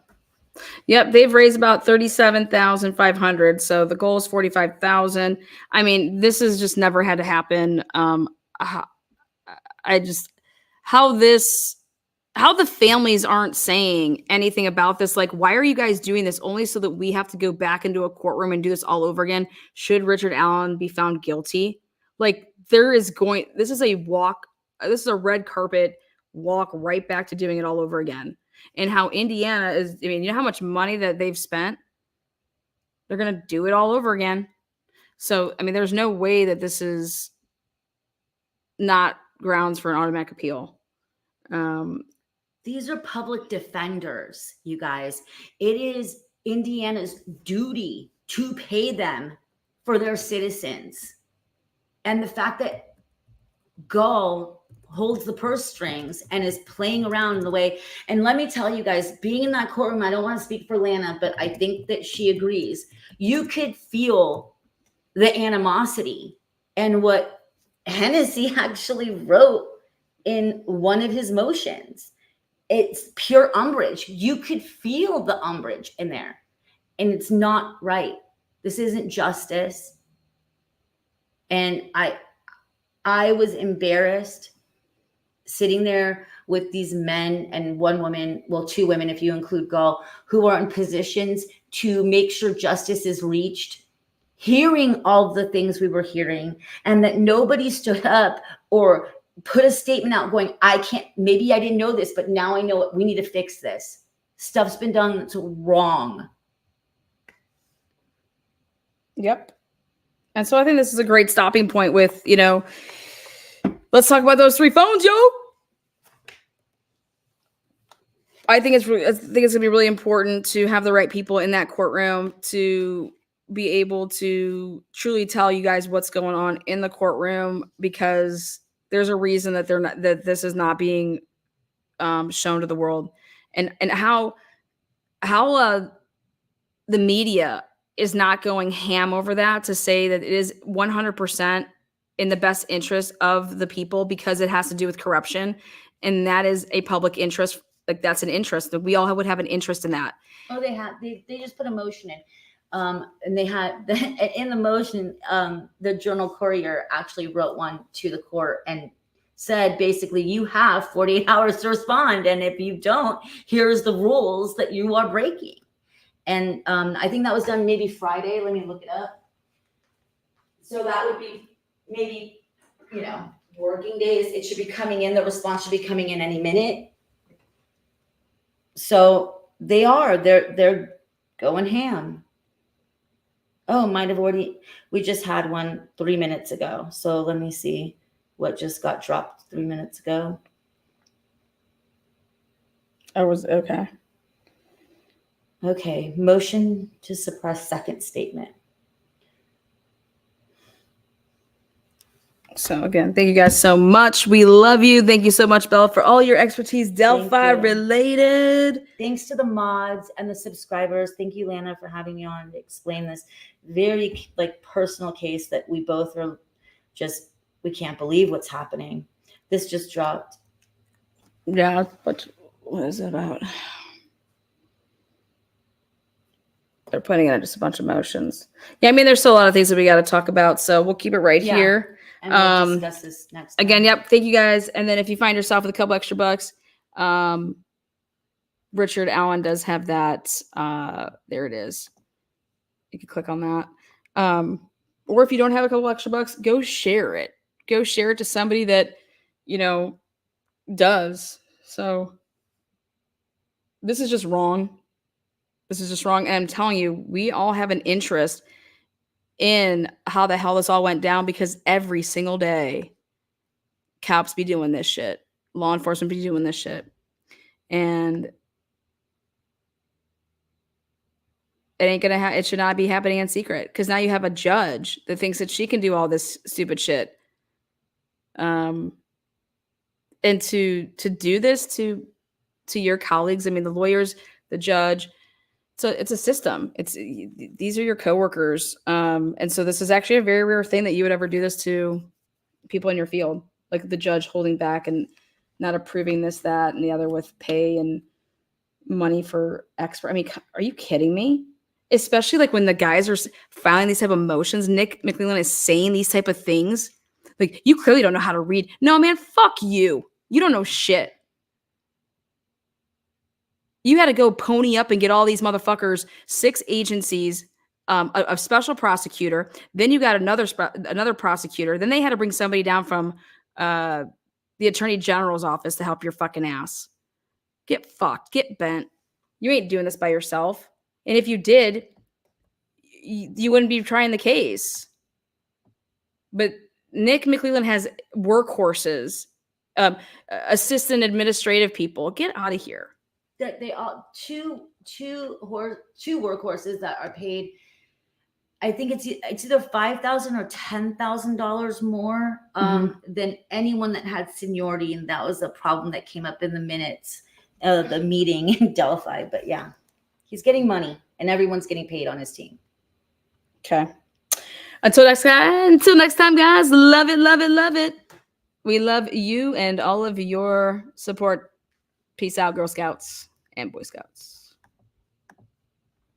Yep, they've raised about 37,500. So the goal is 45,000. I mean, this has just never had to happen. I just how the families aren't saying anything about this. Like, why are you guys doing this only so that we have to go back into a courtroom and do this all over again? Should Richard Allen be found guilty? Like, this is a red carpet walk right back to doing it all over again. And how Indiana is, I mean, you know how much money that they've spent? They're going to do it all over again. So, I mean, there's no way that this is not grounds for an automatic appeal. These are public defenders, you guys. It is Indiana's duty to pay them for their citizens. And the fact that Gull holds the purse strings and is playing around in the way. And let me tell you guys, being in that courtroom, I don't want to speak for Lana, but I think that she agrees. You could feel the animosity and what Hennessy actually wrote in one of his motions. It's pure umbrage. You could feel the umbrage in there, and it's not right. This isn't justice. And I was embarrassed sitting there with these men and one woman, well, two women, if you include Gull, who are in positions to make sure justice is reached, hearing all the things we were hearing, and that nobody stood up or put a statement out going, maybe I didn't know this, but now I know it. We need to fix this. Stuff's been done that's wrong. Yep. And so I think this is a great stopping point with, let's talk about those 3 phones, yo. I think it's gonna be really important to have the right people in that courtroom to be able to truly tell you guys what's going on in the courtroom, because there's a reason that that this is not being shown to the world, and how the media is not going ham over that to say that it is 100% in the best interest of the people because it has to do with corruption. And that is a public interest. Like, that's an interest that we all would have an interest in that. Oh, they just put a motion in. And they had in the motion, the Journal Courier actually wrote one to the court and said, basically, you have 48 hours to respond. And if you don't, here's the rules that you are breaking. And I think that was done maybe Friday. Let me look it up. So that would be maybe, working days. It should be coming in. The response should be coming in any minute. So they're going ham. Oh, might have already, we just had one 3 minutes ago. So let me see what just got dropped 3 minutes ago. I was okay. Okay, motion to suppress second statement. So again, thank you guys so much. We love you. Thank you so much, Bella, for all your expertise, Delphi you. related. Thanks to the mods and the subscribers. Thank you, Lana, for having me on to explain this very like personal case that we both are just, we can't believe what's happening. This just dropped. Yeah, but what is it about? They're putting in just a bunch of motions. Yeah, I mean, there's still a lot of things that we got to talk about, so we'll keep it right here. And we'll discuss this next time. Again, yep. Thank you guys. And then if you find yourself with a couple extra bucks, Richard Allen does have that. There it is. You can click on that. Or if you don't have a couple extra bucks, go share it. Go share it to somebody that, you know, does. So this is just wrong. This is just wrong. And I'm telling you, we all have an interest in how the hell this all went down, because every single day cops be doing this shit. Law enforcement be doing this shit. And it ain't gonna it should not be happening in secret, because now you have a judge that thinks that she can do all this stupid shit. And to do this to your colleagues, I mean, the lawyers, the judge, so it's a system. These are your coworkers. And so this is actually a very rare thing that you would ever do this to people in your field, like the judge holding back and not approving this, that, and the other with pay and money for expert. I mean, are you kidding me? Especially like when the guys are filing these type of motions, Nick McClellan is saying these type of things. Like, you clearly don't know how to read. No, man, fuck you. You don't know shit. You had to go pony up and get all these motherfuckers, 6 agencies, a special prosecutor. Then you got another prosecutor. Then they had to bring somebody down from the attorney general's office to help your fucking ass. Get fucked. Get bent. You ain't doing this by yourself. And if you did, you wouldn't be trying the case. But Nick McClellan has workhorses, assistant administrative people. Get out of here. That they all two workhorses that are paid. I think it's either $5,000 or $10,000 more than anyone that had seniority, and that was a problem that came up in the minutes of the meeting in Delphi. But yeah, he's getting money, and everyone's getting paid on his team. Okay. Until next time, guys. Love it, love it, love it. We love you and all of your support. Peace out, Girl Scouts and Boy Scouts.